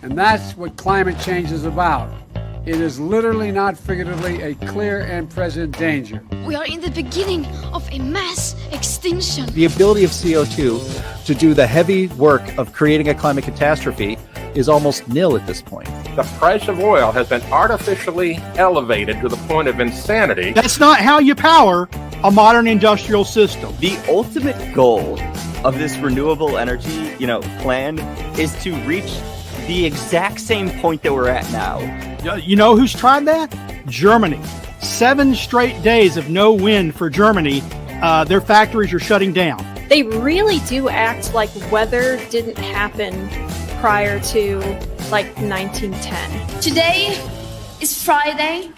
And that's what climate change is about. It is literally, not figuratively, a clear and present danger. We are in the beginning of a mass extinction. The ability of CO2 to do the heavy work of creating a climate catastrophe is almost nil at this point. The price of oil has been artificially elevated to the point of insanity. That's not how you power a modern industrial system. The ultimate goal of this renewable energy, plan is to reach the exact same point that we're at now. You know who's tried that? Germany. 7 straight days of no wind for Germany. Their factories are shutting down. They really do act like weather didn't happen prior to 1910. Today is Friday.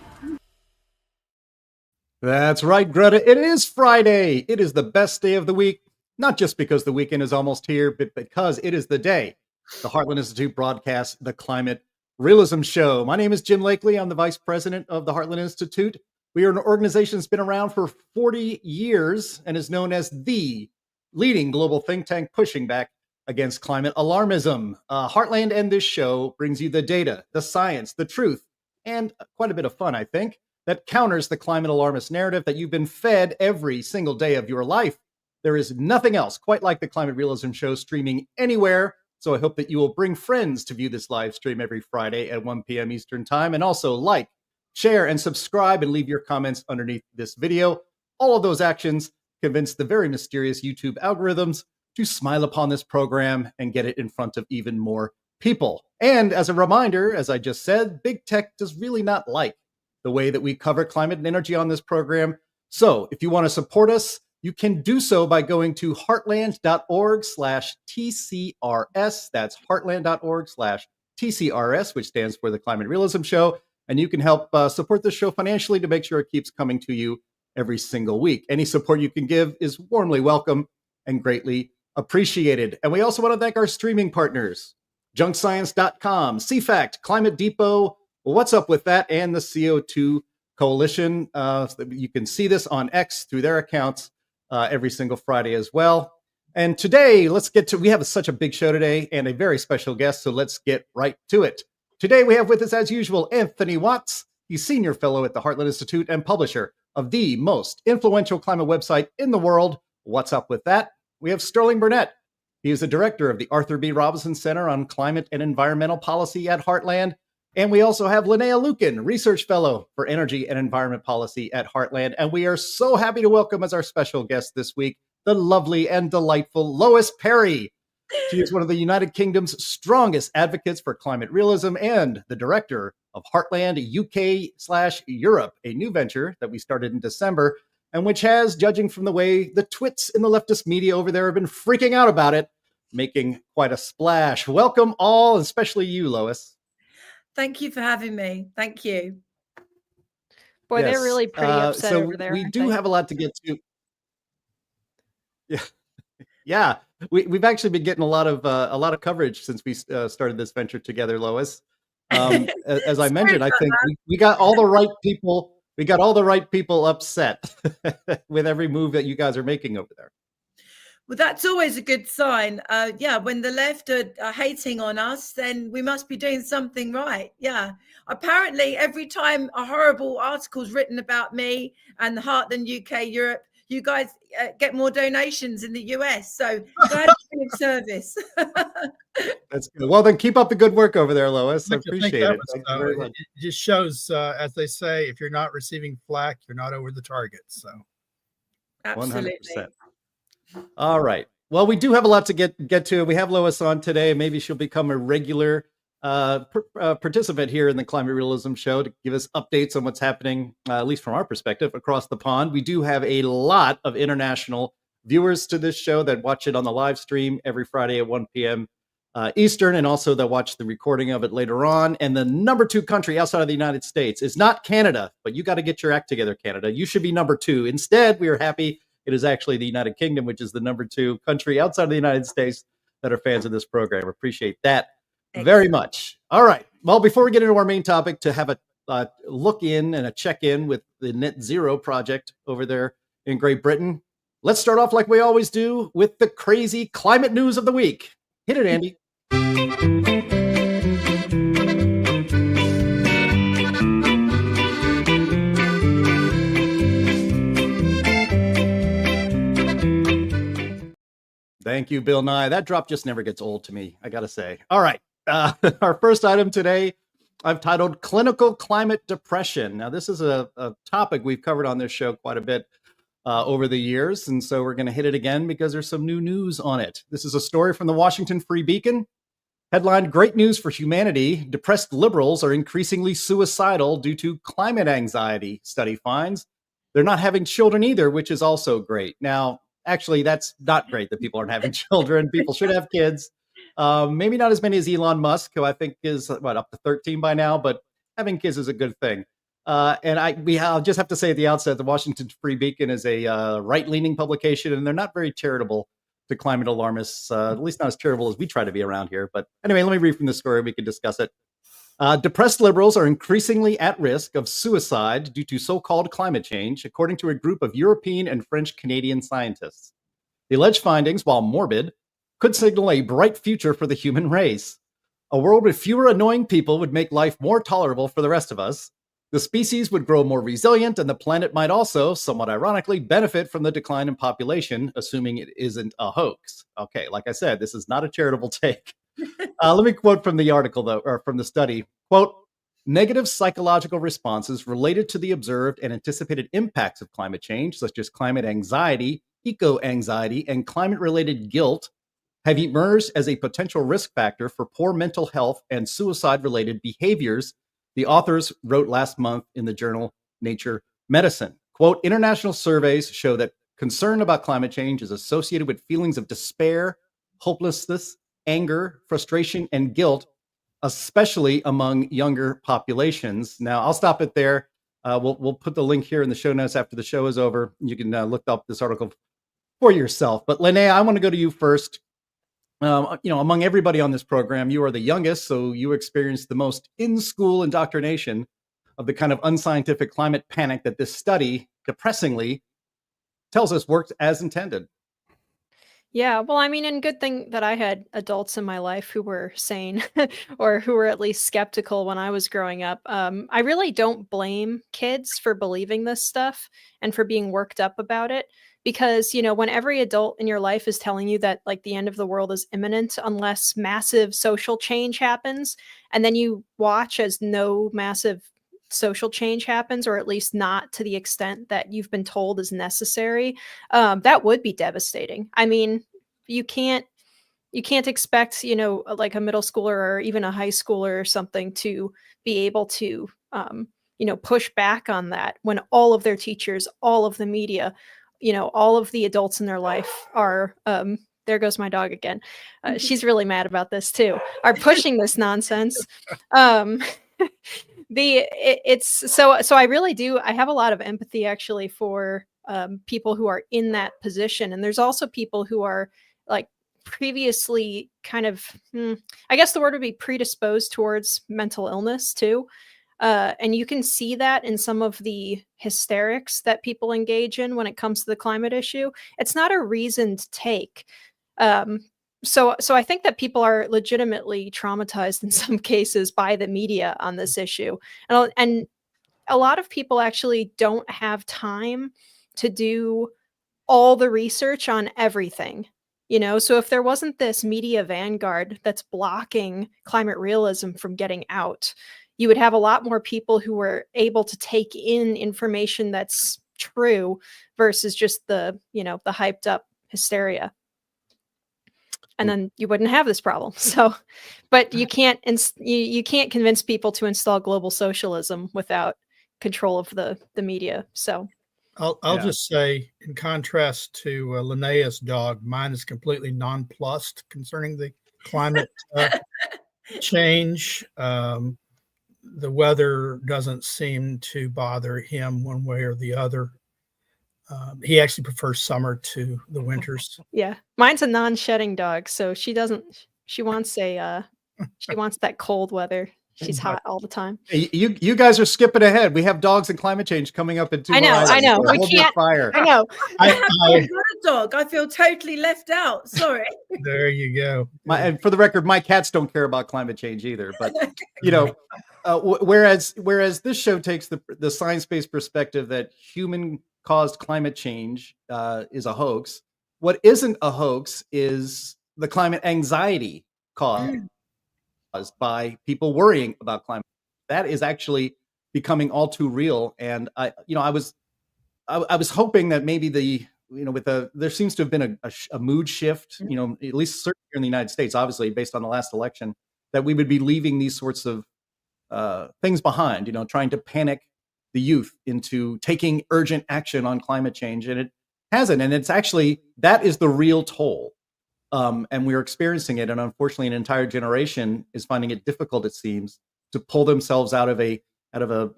That's right, Greta. It is Friday. It is the best day of the week, not just because the weekend is almost here, but because it is the day the Heartland Institute broadcasts the Climate Realism Show. My name is Jim Lakely. I'm the vice president of the Heartland Institute. We are an organization that's been around for 40 years and is known as the leading global think tank pushing back against climate alarmism. Heartland and this show brings you the data, the science, the truth, and quite a bit of fun, I think, that counters the climate alarmist narrative that you've been fed every single day of your life. There is nothing else quite like the Climate Realism Show streaming anywhere. So I hope that you will bring friends to view this live stream every Friday at 1 p.m. Eastern Time. And also like, share, and subscribe, and leave your comments underneath this video. All of those actions convince the very mysterious YouTube algorithms to smile upon this program and get it in front of even more people. And as a reminder, as I just said, big tech does really not like the way that we cover climate and energy on this program. So if you want to support us, you can do so by going to heartland.org/TCRS. That's heartland.org/TCRS, which stands for the Climate Realism Show. And you can help support the show financially to make sure it keeps coming to you every single week. Any support you can give is warmly welcome and greatly appreciated. And we also want to thank our streaming partners, junkscience.com, CFACT, Climate Depot, What's Up With That, and the CO2 Coalition. So that you can see this on X through their accounts every single Friday as well. And today, we have such a big show today and a very special guest, so let's get right to it. Today, we have with us, as usual, Anthony Watts. He's Senior Fellow at the Heartland Institute and publisher of the most influential climate website in the world, What's Up With That? We have Sterling Burnett. He is the director of the Arthur B. Robinson Center on Climate and Environmental Policy at Heartland. And we also have Linnea Lukin, Research Fellow for Energy and Environment Policy at Heartland. And we are so happy to welcome as our special guest this week, the lovely and delightful Lois Perry. She is one of the United Kingdom's strongest advocates for climate realism and the director of Heartland UK/Europe, a new venture that we started in December, and which has, judging from the way the twits in the leftist media over there have been freaking out about it, making quite a splash. Welcome all, especially you, Lois. Thank you for having me. Thank you. Boy, Yes. They're really pretty upset So over there. we aren't do they? have a lot to get to. Yeah, yeah. We've actually been getting a lot of coverage since we started this venture together, Lois. As I mentioned, I think we got all the right people. We got all the right people upset with every move that you guys are making over there. Well, that's always a good sign. When the left are hating on us, then we must be doing something right. Yeah. Apparently, every time a horrible article is written about me and the Heartland UK Europe, you guys get more donations in the US. So glad to be of service. That's good. Well, then keep up the good work over there, Lois. I think appreciate that it. was, Thank you very much. It just shows, as they say, if you're not receiving flack, you're not over the target. So Absolutely. 100%. All right. Well, we do have a lot to get to. We have Lois on today. Maybe she'll become a regular participant here in the Climate Realism Show to give us updates on what's happening, at least from our perspective, across the pond. We do have a lot of international viewers to this show that watch it on the live stream every Friday at 1 p.m. Eastern, and also that watch the recording of it later on. And the number 2 country outside of the United States is not Canada, but you got to get your act together, Canada. You should be number 2. Instead, we are happy it is actually the United Kingdom, which is the number 2 country outside of the United States that are fans of this program. Appreciate that very much. All right. Well, before we get into our main topic, to have a look in and a check in with the Net Zero project over there in Great Britain, Let's start off like we always do with the crazy climate news of the week. Hit it, Andy. Thank you, Bill Nye. That drop just never gets old to me, I got to say. All right. Our first item today, I've titled Clinical Climate Depression. Now, this is a topic we've covered on this show quite a bit over the years. And so we're going to hit it again because there's some new news on it. This is a story from the Washington Free Beacon. Headlined, Great News for Humanity. Depressed liberals are increasingly suicidal due to climate anxiety, study finds. They're not having children either, which is also great. Now, actually, that's not great that people aren't having children. People should have kids. Maybe not as many as Elon Musk, who I think is up to 13 by now, but having kids is a good thing. I'll just have to say at the outset, the Washington Free Beacon is a right-leaning publication, and they're not very charitable to climate alarmists, at least not as charitable as we try to be around here. But anyway, let me read from the story. We can discuss it. Depressed liberals are increasingly at risk of suicide due to so-called climate change, according to a group of European and French-Canadian scientists. The alleged findings, while morbid, could signal a bright future for the human race. A world with fewer annoying people would make life more tolerable for the rest of us. The species would grow more resilient, and the planet might also, somewhat ironically, benefit from the decline in population, assuming it isn't a hoax. Okay, like I said, this is not a charitable take. Let me quote from the article, though, or from the study. Quote, negative psychological responses related to the observed and anticipated impacts of climate change, such as climate anxiety, eco-anxiety, and climate-related guilt, have emerged as a potential risk factor for poor mental health and suicide-related behaviors, the authors wrote last month in the journal Nature Medicine. Quote, international surveys show that concern about climate change is associated with feelings of despair, hopelessness, anger, frustration, and guilt, especially among younger populations. Now, I'll stop it there. We'll put the link here in the show notes after the show is over. You can look up this article for yourself. But Linnea, I want to go to you first. Among everybody on this program, you are the youngest, so you experienced the most in-school indoctrination of the kind of unscientific climate panic that this study, depressingly, tells us worked as intended. Yeah, well, I mean, and good thing that I had adults in my life who were sane or who were at least skeptical when I was growing up. I really don't blame kids for believing this stuff and for being worked up about it. Because, when every adult in your life is telling you that like the end of the world is imminent unless massive social change happens, and then you watch as no massive social change happens, or at least not to the extent that you've been told is necessary, that would be devastating. I mean, you can't expect, like a middle schooler or even a high schooler or something to be able to, push back on that when all of their teachers, all of the media, all of the adults in their life are, there goes my dog again. She's really mad about this too, are pushing this nonsense. So I really do. I have a lot of empathy actually for people who are in that position. And there's also people who are like previously kind of, I guess the word would be predisposed towards mental illness too. And you can see that in some of the hysterics that people engage in when it comes to the climate issue. It's not a reasoned take. So I think that people are legitimately traumatized in some cases by the media on this issue. And a lot of people actually don't have time to do all the research on everything. So if there wasn't this media vanguard that's blocking climate realism from getting out, you would have a lot more people who were able to take in information that's true versus just the hyped up hysteria. And then you wouldn't have this problem. So, but you can't convince people to install global socialism without control of the media. So I'll just say, in contrast to Linnea's dog, mine is completely nonplussed concerning the climate change. The weather doesn't seem to bother him one way or the other. He actually prefers summer to the winters. Yeah, mine's a non-shedding dog, so she wants that cold weather. She's hot all the time. You guys are skipping ahead. We have dogs and climate change coming up in 2 I know, more I items. know. So We hold your can't- fire. I know. I've got a dog. I feel totally left out. Sorry. There you go. And for the record, my cats don't care about climate change either. But you know, whereas this show takes the science-based perspective that human-caused climate change is a hoax. What isn't a hoax is the climate anxiety caused by people worrying about climate. That is actually becoming all too real. And I was hoping that maybe there seems to have been a mood shift, at least certainly here in the United States, obviously based on the last election, that we would be leaving these sorts of things behind, trying to panic the youth into taking urgent action on climate change. And it hasn't. And it's actually, that is the real toll. And we're experiencing it. And unfortunately, an entire generation is finding it difficult, it seems, to pull themselves out of a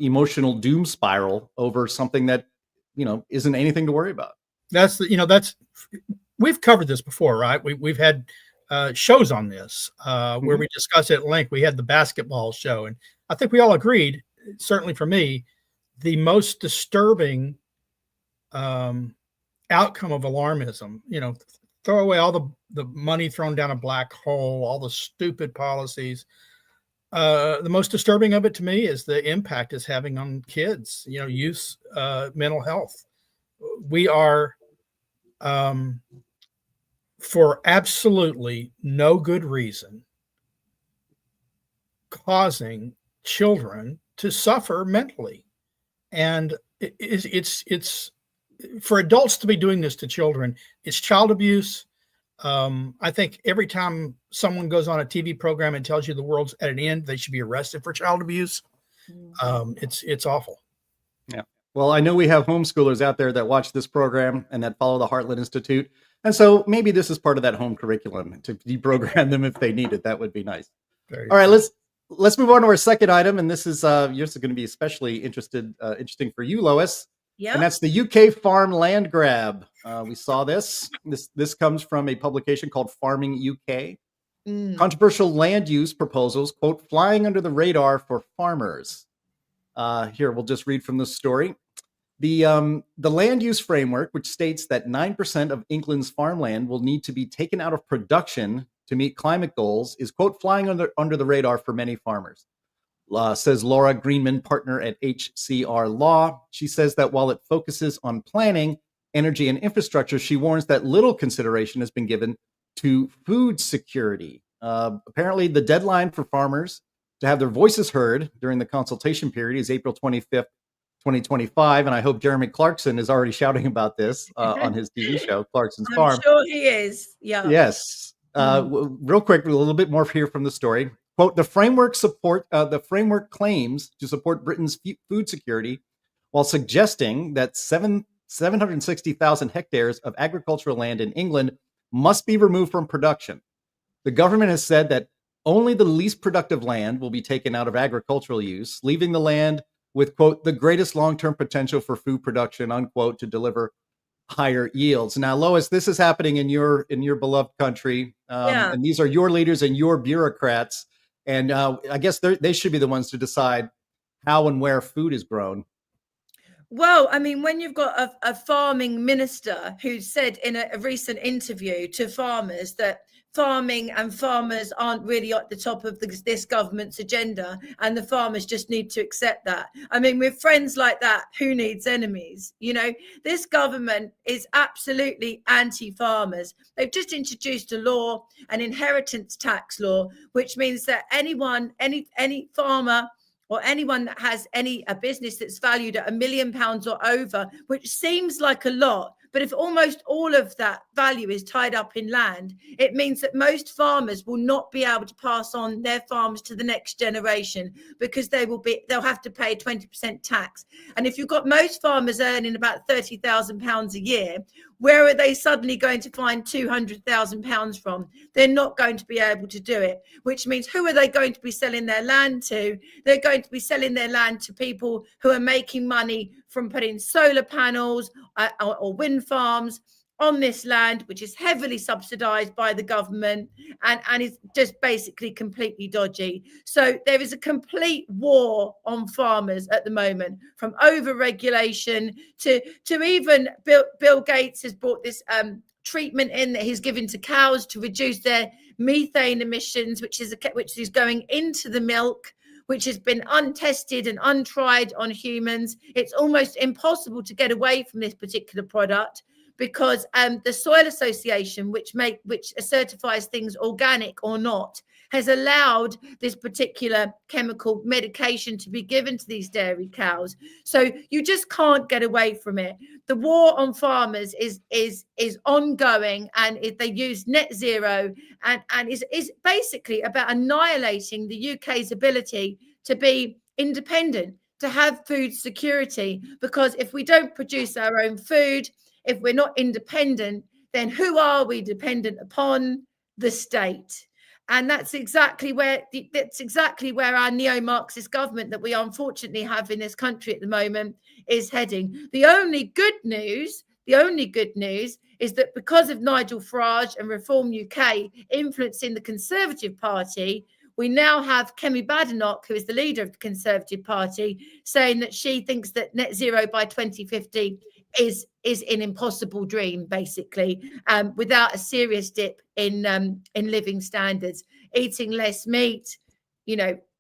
emotional doom spiral over something that, isn't anything to worry about. We've covered this before, right? We've had shows on this where we discuss it at length. We had the basketball show, and I think we all agreed, certainly for me, the most disturbing outcome of alarmism, throw away all the money thrown down a black hole, all the stupid policies. The most disturbing of it to me is the impact it's having on kids, youth, mental health. We are, for absolutely no good reason, causing children to suffer mentally. And it's for adults to be doing this to children. It's child abuse. I think every time someone goes on a TV program and tells you the world's at an end, they should be arrested for child abuse. It's awful. Yeah. Well, I know we have homeschoolers out there that watch this program and that follow the Heartland Institute. And so maybe this is part of that home curriculum to deprogram them if they need it. That would be nice. All right, let's move on to our second item. And this is yours is going to be especially interesting for you, Lois. Yeah. And that's the UK farm land grab. We saw this. This comes from a publication called Farming UK. Controversial land use proposals, quote, flying under the radar for farmers. Here, we'll just read from the story. The land use framework, which states that 9% of England's farmland will need to be taken out of production to meet climate goals, is, quote, flying under the radar for many farmers. Says Laura Greenman, partner at HCR Law. She says that while it focuses on planning, energy, and infrastructure, she warns that little consideration has been given to food security. Apparently, the deadline for farmers to have their voices heard during the consultation period is April 25th, 2025. And I hope Jeremy Clarkson is already shouting about this on his TV show, Clarkson's Farm. I'm sure he is. Yeah. Yes. Real quick, a little bit more here from the story. Quote, the framework claims to support Britain's food security while suggesting that 760,000 hectares of agricultural land in England must be removed from production. The government has said that only the least productive land will be taken out of agricultural use, leaving the land with, quote, the greatest long-term potential for food production, unquote, to deliver higher yields. Now, Lois, this is happening in your beloved country. And these are your leaders and your bureaucrats. And I guess they should be the ones to decide how and where food is grown. Well, I mean, when you've got a farming minister who said in a recent interview to farmers that farming and farmers aren't really at the top of this government's agenda, and the farmers just need to accept that. I mean, with friends like that, who needs enemies? This government is absolutely anti-farmers. They've just introduced a law, an inheritance tax law, which means that any farmer or anyone that has a business that's valued at £1 million or over, which seems like a lot, but if almost all of that value is tied up in land, it means that most farmers will not be able to pass on their farms to the next generation because they'll have to pay 20% tax. And if you've got most farmers earning about £30,000 a year, where are they suddenly going to find £200,000 from? They're not going to be able to do it, which means who are they going to be selling their land to? They're going to be selling their land to people who are making money from putting solar panels or wind farms on this land, which is heavily subsidized by the government and is just basically completely dodgy. So there is a complete war on farmers at the moment, from over-regulation to even Bill Gates has brought this treatment in that he's given to cows to reduce their methane emissions, which is going into the milk, which has been untested and untried on humans. It's almost impossible to get away from this particular product because the Soil Association, which certifies things organic or not, has allowed this particular chemical medication to be given to these dairy cows. So you just can't get away from it. The war on farmers is ongoing, and they use net zero and is basically about annihilating the UK's ability to be independent, to have food security. Because if we don't produce our own food, if we're not independent, then who are we dependent upon? The state. And that's exactly where our neo-Marxist government that we unfortunately have in this country at the moment is heading. The only good news is that because of Nigel Farage and Reform UK influencing the Conservative Party, we now have Kemi Badenoch, who is the leader of the Conservative Party, saying that she thinks that net zero by 2050 is an impossible dream, basically, without a serious dip in living standards, eating less meat,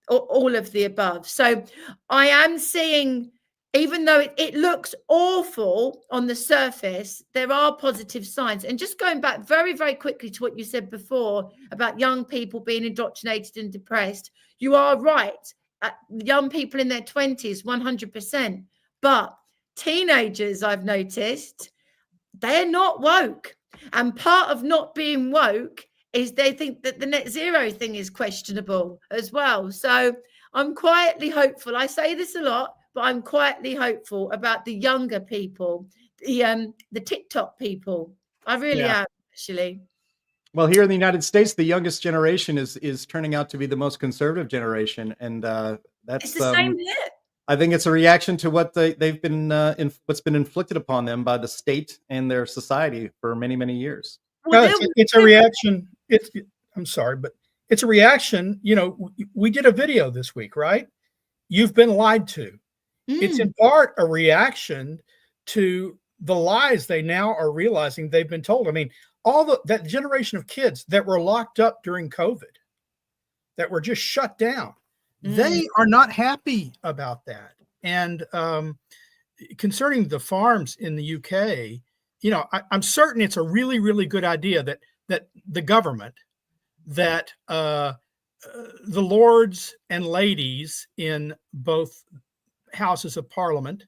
all of the above. So I am seeing, even though it looks awful on the surface, there are positive signs. And just going back very, very quickly to what you said before about young people being indoctrinated and depressed, you are right. Young people in their 20s, 100%. But teenagers, I've noticed, they're not woke. And part of not being woke is they think that the net zero thing is questionable as well. So I'm quietly hopeful. I say this a lot, but I'm quietly hopeful about the younger people, the TikTok people. I really am, actually. Well, here in the United States, the youngest generation is turning out to be the most conservative generation, and that's it's the same here. I think it's a reaction to what they've been what's been inflicted upon them by the state and their society for many, many years. Well, it's a reaction. I'm sorry, but it's a reaction. We did a video this week, right? You've been lied to. It's in part a reaction to the lies they now are realizing they've been told. I mean, that generation of kids that were locked up during COVID, that were just shut down, they are not happy about that. And concerning the farms in the UK, I'm certain it's a really, really good idea that the government, that the lords and ladies in both houses of parliament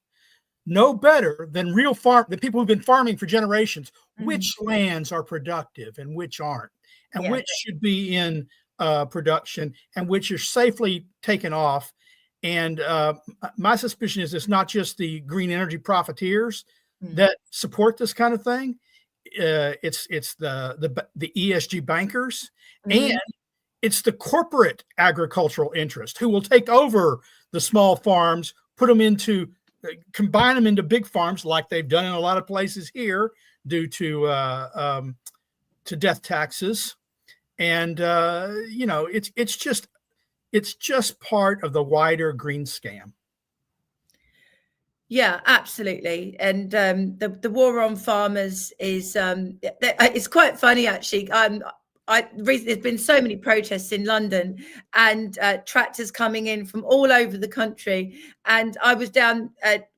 know better than the people who've been farming for generations, which lands are productive and which aren't, and which should be in production and which are safely taken off. And my suspicion is it's not just the green energy profiteers that support this kind of thing. It's the ESG bankers, and it's the corporate agricultural interest who will take over the small farms, combine them into big farms, like they've done in a lot of places here due to death taxes. And it's just part of the wider green scam. Yeah, absolutely. And the war on farmers is it's quite funny, actually. There's been so many protests in London, and tractors coming in from all over the country. And I was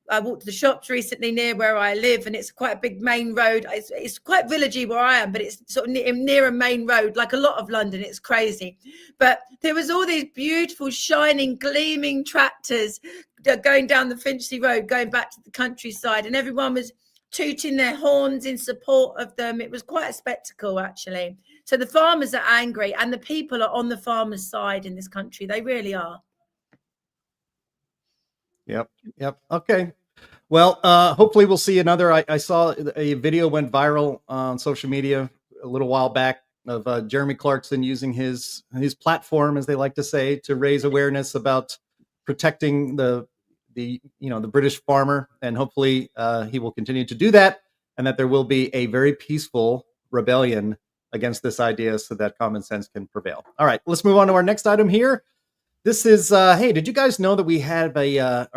I walked to the shops recently near where I live, and it's quite a big main road. It's quite villagey where I am, but it's sort of near a main road, like a lot of London. It's crazy. But there was all these beautiful, shining, gleaming tractors going down the Finchley Road, going back to the countryside, and everyone was tooting their horns in support of them. It was quite a spectacle, actually. So the farmers are angry, and the people are on the farmers' side in this country. They really are. Yep. Okay. Well, hopefully we'll see another. I saw a video went viral on social media a little while back of Jeremy Clarkson using his platform, as they like to say, to raise awareness about protecting the British farmer, and hopefully he will continue to do that. and that there will be a very peaceful rebellion against this idea so that common sense can prevail. All right, let's move on to our next item here. This is, hey, did you guys know that we had an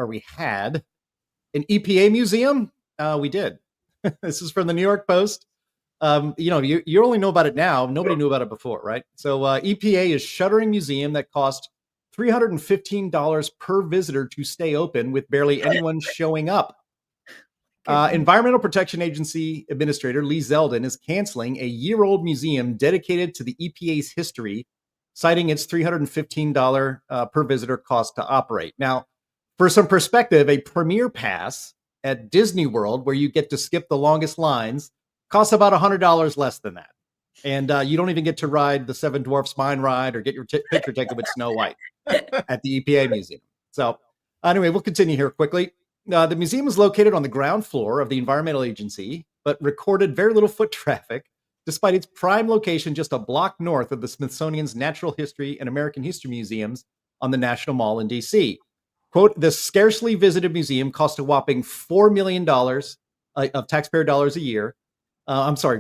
EPA museum? We did. This is from the New York Post. You only know about it now. Nobody knew about it before, right? So EPA is shuttering museum that cost $315 per visitor to stay open with barely anyone showing up. Environmental Protection Agency Administrator Lee Zeldin is canceling a year-old museum dedicated to the EPA's history, citing its $315 per visitor cost to operate. Now, for some perspective, a premier pass at Disney World, where you get to skip the longest lines, costs about $100 less than that. And you don't even get to ride the Seven Dwarfs Mine Ride or get your picture taken with Snow White at the EPA Museum. So anyway, we'll continue here quickly. The museum is located on the ground floor of the Environmental Agency, but recorded very little foot traffic, despite its prime location just a block north of the Smithsonian's Natural History and American History Museums on the National Mall in D.C. Quote, the scarcely visited museum cost a whopping $4 million of taxpayer dollars a year. $4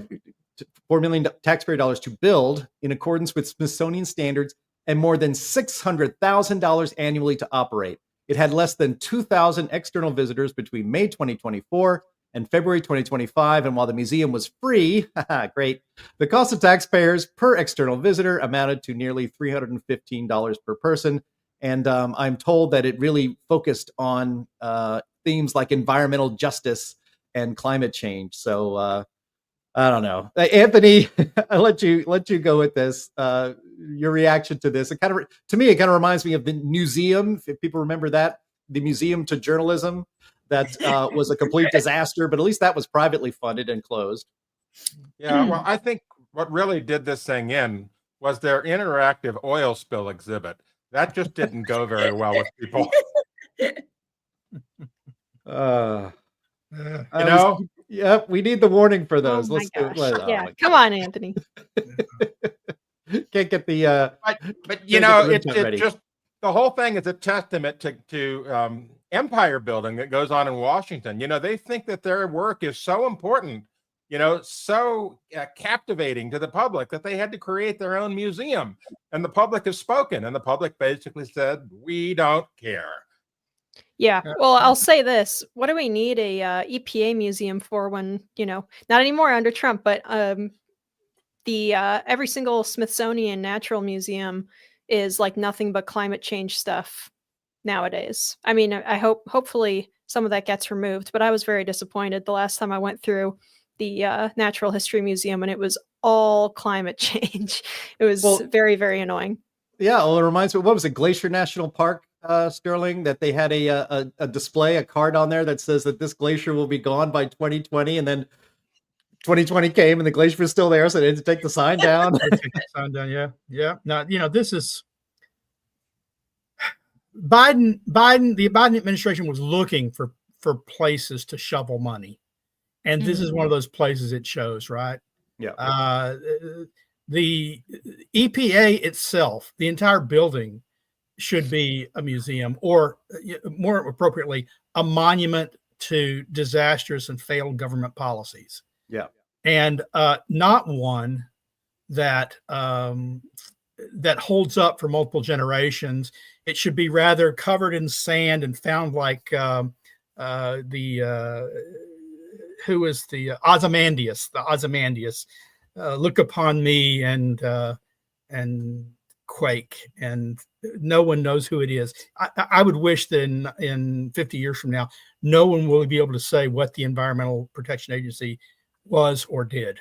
million taxpayer dollars to build in accordance with Smithsonian standards and more than $600,000 annually to operate. It had less than 2,000 external visitors between May 2024 and February 2025. And while the museum was free, great, the cost of taxpayers per external visitor amounted to nearly $315 per person. And I'm told that it really focused on themes like environmental justice and climate change. So I don't know, Anthony. I'll let you go with this. Your reaction to this? To me, it kind of reminds me of the museum. If people remember that, the Museum to Journalism, that was a complete disaster. But at least that was privately funded and closed. Yeah, well, I think what really did this thing in was their interactive oil spill exhibit. That just didn't go very well with people. Yep, we need the warning for those. Oh my gosh. Come on, Anthony. Can't get the but it's just the whole thing is a testament to empire building that goes on in Washington. They think that their work is so important, so captivating to the public that they had to create their own museum. And the public has spoken, and the public basically said, we don't care. Yeah. Well, I'll say this. What do we need a EPA museum for when, not anymore under Trump, but the every single Smithsonian Natural Museum is like nothing but climate change stuff nowadays. I mean, hopefully some of that gets removed, but I was very disappointed the last time I went through the Natural History Museum and it was all climate change. It was very, very annoying. Yeah. Well, it reminds me, what was it? Glacier National Park, Sterling, that they had a display, a card on there that says that this glacier will be gone by 2020. And then 2020 came and the glacier was still there. So they had to take the sign down. Yeah. Now, this is Biden. The Biden administration was looking for places to shovel money. And this is one of those places it shows, right? Yeah. The EPA itself, the entire building, should be a museum, or more appropriately, a monument to disastrous and failed government policies. Yeah. And not one that that holds up for multiple generations. It should be rather covered in sand and found like who is the Ozymandias, look upon me and quake, and no one knows who it is. I would wish that in 50 years from now, no one will be able to say what the Environmental Protection Agency was or did.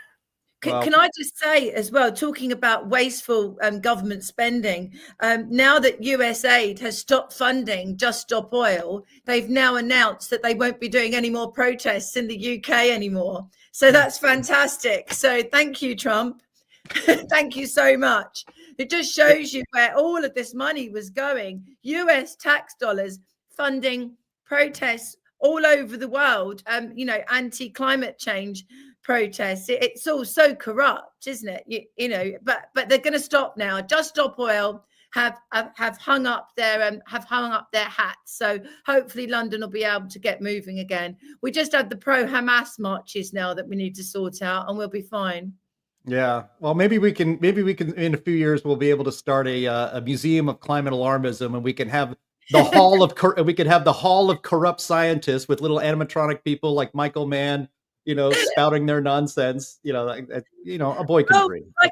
Can I just say as well, talking about wasteful government spending, now that USAID has stopped funding Just Stop Oil, they've now announced that they won't be doing any more protests in the UK anymore. So that's fantastic. So thank you, Trump. Thank you so much. It just shows you where all of this money was going. US tax dollars funding protests all over the world, anti-climate change protests. It's all so corrupt, isn't it? But they're going to stop now. Just Stop Oil have hung up their hats. So hopefully London will be able to get moving again. We just had the pro-Hamas marches now that we need to sort out, and we'll be fine. Yeah. Well, maybe we can in a few years we'll be able to start a museum of climate alarmism, and we can have the hall of corrupt scientists with little animatronic people like Michael Mann, spouting their nonsense. A boy can dream. Like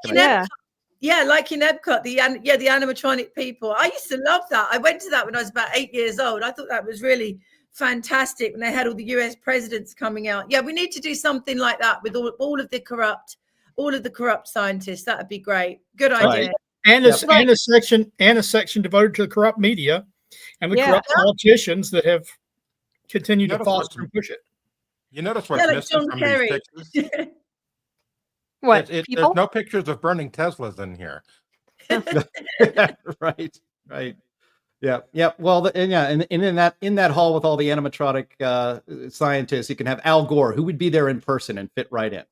in Epcot, the animatronic people. I used to love that. I went to that when I was about 8 years old. I thought that was really fantastic when they had all the US presidents coming out. Yeah, we need to do something like that with all of the corrupt scientists. That would be great. Good idea. And a section devoted to the corrupt media and the corrupt politicians that have continued to foster and push it. You notice what's missing from these pictures? What? There's no pictures of burning Teslas in here. Right. Yeah. Well, and in that hall with all the animatronic scientists, you can have Al Gore, who would be there in person and fit right in.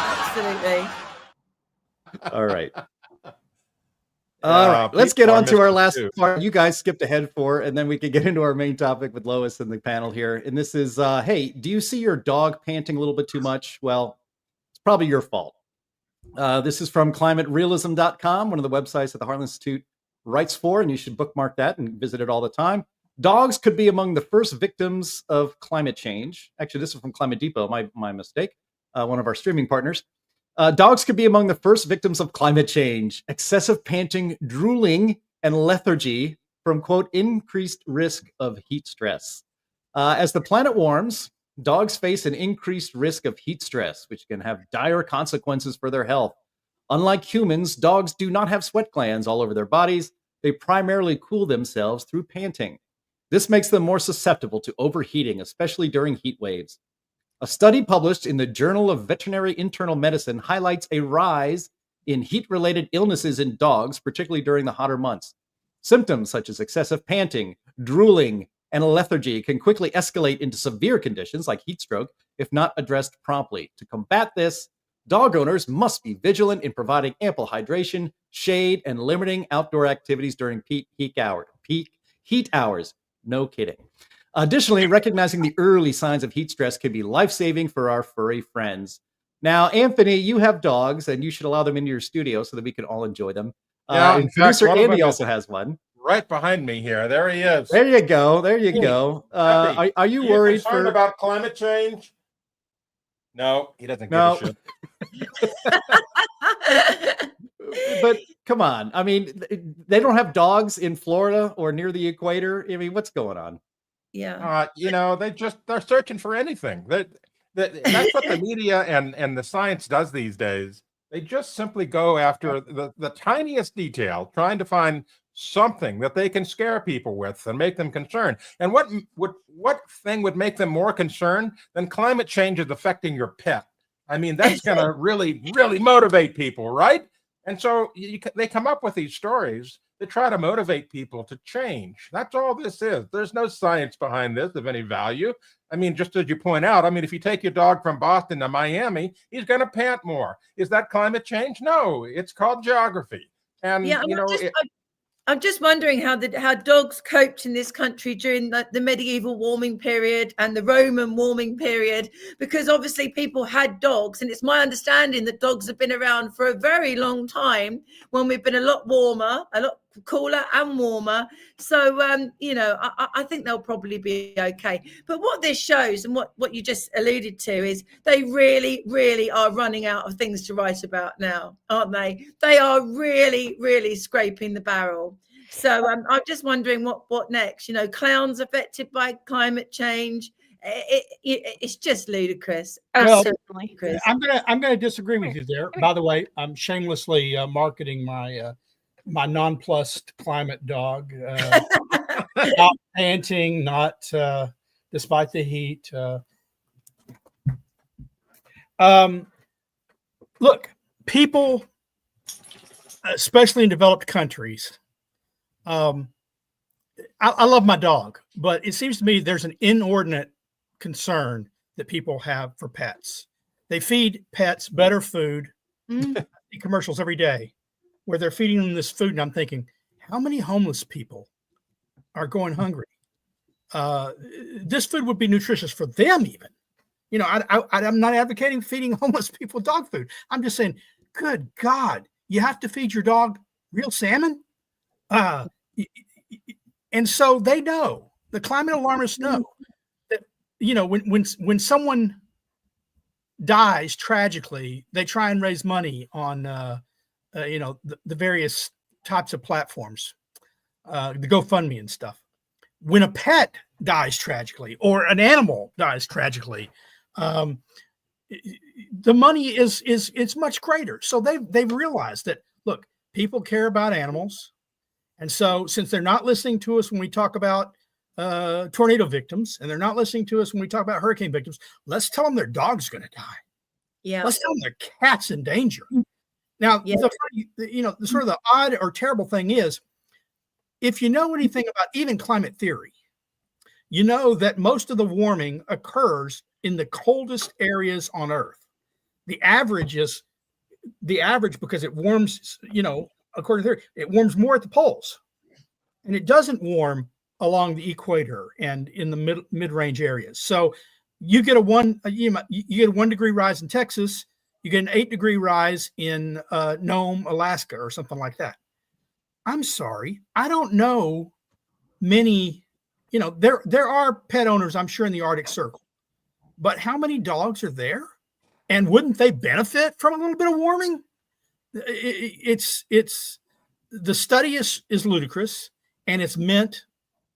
Absolutely. All right. All right. Let's get on to our last part. You guys skipped ahead and then we can get into our main topic with Lois and the panel here. And this is, hey, do you see your dog panting a little bit too much? Well, it's probably your fault. This is from climaterealism.com, one of the websites that the Heartland Institute writes for, and you should bookmark that and visit it all the time. Dogs could be among the first victims of climate change. Actually, this is from Climate Depot, my mistake, one of our streaming partners. Dogs could be among the first victims of climate change. Excessive panting, drooling, and lethargy from, quote, increased risk of heat stress. As the planet warms, dogs face an increased risk of heat stress, which can have dire consequences for their health. Unlike humans, dogs do not have sweat glands all over their bodies. They primarily cool themselves through panting. This makes them more susceptible to overheating, especially during heat waves. A study published in the Journal of Veterinary Internal Medicine highlights a rise in heat-related illnesses in dogs, particularly during the hotter months. Symptoms such as excessive panting, drooling, and lethargy can quickly escalate into severe conditions like heat stroke if not addressed promptly. To combat this, dog owners must be vigilant in providing ample hydration, shade, and limiting outdoor activities during peak heat hours. No kidding. Additionally, recognizing the early signs of heat stress can be life-saving for our furry friends. Now, Anthony, you have dogs, and you should allow them into your studio so that we can all enjoy them. And producer Andy also has one. Right behind me here. There he is. There you go. Are you worried about climate change? No, he doesn't give a shit. But come on. I mean, they don't have dogs in Florida or near the equator. I mean, what's going on? Yeah. They're searching for anything. That's what the media and the science does these days. They just simply go after the tiniest detail, trying to find something that they can scare people with and make them concerned. And what thing would make them more concerned than climate change is affecting your pet? I mean, that's going to really, really motivate people, right? And so they come up with these stories to try to motivate people to change. That's all this is. There's no science behind this of any value. I mean, just as you point out, I mean, if you take your dog from Boston to Miami, he's going to pant more. Is that climate change? No, it's called geography. And, I'm just wondering how dogs coped in this country during the medieval warming period and the Roman warming period, because obviously people had dogs, and it's my understanding that dogs have been around for a very long time when we've been a lot warmer, a lot cooler and warmer. So, I think they'll probably be okay. But what this shows, and what you just alluded to, is they really, really are running out of things to write about now, aren't they? They are really, really scraping the barrel. So I'm just wondering what next. Clowns affected by climate change. It's just ludicrous. Absolutely. Well, I'm gonna disagree with you there. By the way, I'm shamelessly marketing my nonplussed climate dog, not panting, not despite the heat. Look, people, especially in developed countries, I love my dog, but it seems to me there's an inordinate concern that people have for pets. They feed pets better food. See commercials every day. where they're feeding them this food. And I'm thinking, how many homeless people are going hungry? This food would be nutritious for them even. You know, I'm not advocating feeding homeless people dog food. I'm just saying, good God, you have to feed your dog real salmon? And so they know, the climate alarmists know that, you know, when someone dies tragically, they try and raise money on, you know, the various types of platforms, the GoFundMe and stuff. When a pet dies tragically or an animal dies tragically, the money is much greater. So they've realized that, look, people care about animals. And so since they're not listening to us when we talk about tornado victims, and they're not listening to us when we talk about hurricane victims, let's tell them their dog's going to die. Yeah. Let's tell them their cat's in danger. Now, Yeah. the sort of the odd or terrible thing is, if you know anything about even climate theory, you know that most of the warming occurs in the coldest areas on Earth. The average because it warms, you know, according to theory, it warms more at the poles, and it doesn't warm along the equator and in the mid-range areas. So you get a 1 degree rise in Texas, you get an 8 degree rise in Nome, Alaska, or something like that. I'm sorry, I don't know many. You know, there are pet owners, I'm sure, in the Arctic Circle, but how many dogs are there? And wouldn't they benefit from a little bit of warming? It's the study is ludicrous, and it's meant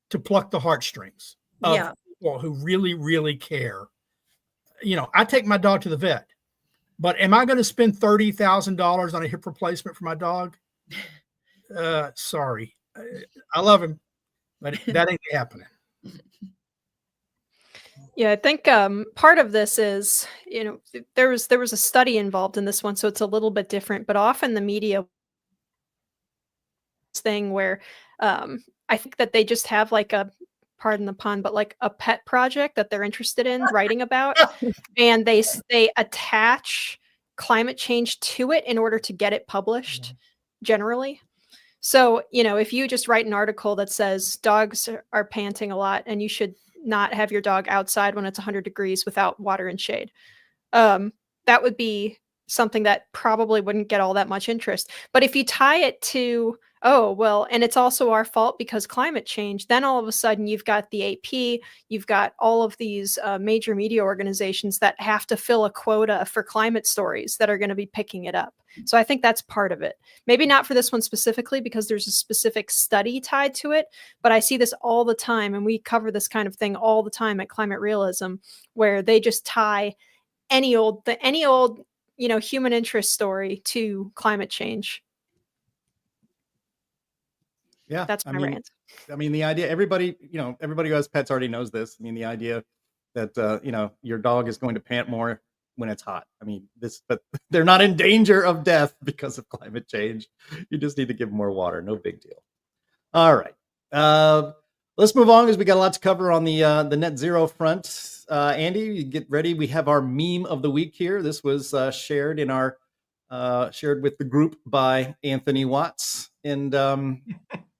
to pluck the heartstrings of people who really, really care. You know, I take my dog to the vet, but am I going to spend $30,000 on a hip replacement for my dog? Sorry, I love him, but that ain't happening. Yeah, I think part of this is, you know, there was a study involved in this one, so it's a little bit different. But often the media thing where I think that they just have like a, pardon the pun, but like a pet project that they're interested in writing about, and they attach climate change to it in order to get it published generally. So, you know, if you just write an article that says dogs are panting a lot and you should not have your dog outside when it's 100 degrees without water and shade, that would be something that probably wouldn't get all that much interest. But if you tie it to, oh, well, and it's also our fault because climate change, then all of a sudden you've got the AP, you've got all of these major media organizations that have to fill a quota for climate stories that are going to be picking it up. So I think that's part of it. Maybe not for this one specifically because there's a specific study tied to it, but I see this all the time, and we cover this kind of thing all the time at Climate Realism, where they just tie any old, you know, human interest story to climate change. Yeah, that's my rant. I mean, the idea, everybody who has pets already knows this. I mean, the idea that, you know, your dog is going to pant more when it's hot. I mean, but they're not in danger of death because of climate change. You just need to give them more water. No big deal. All right. Let's move on because we got a lot to cover on the net zero front. Andy, you get ready. We have our meme of the week here. This was shared with the group by Anthony Watts. And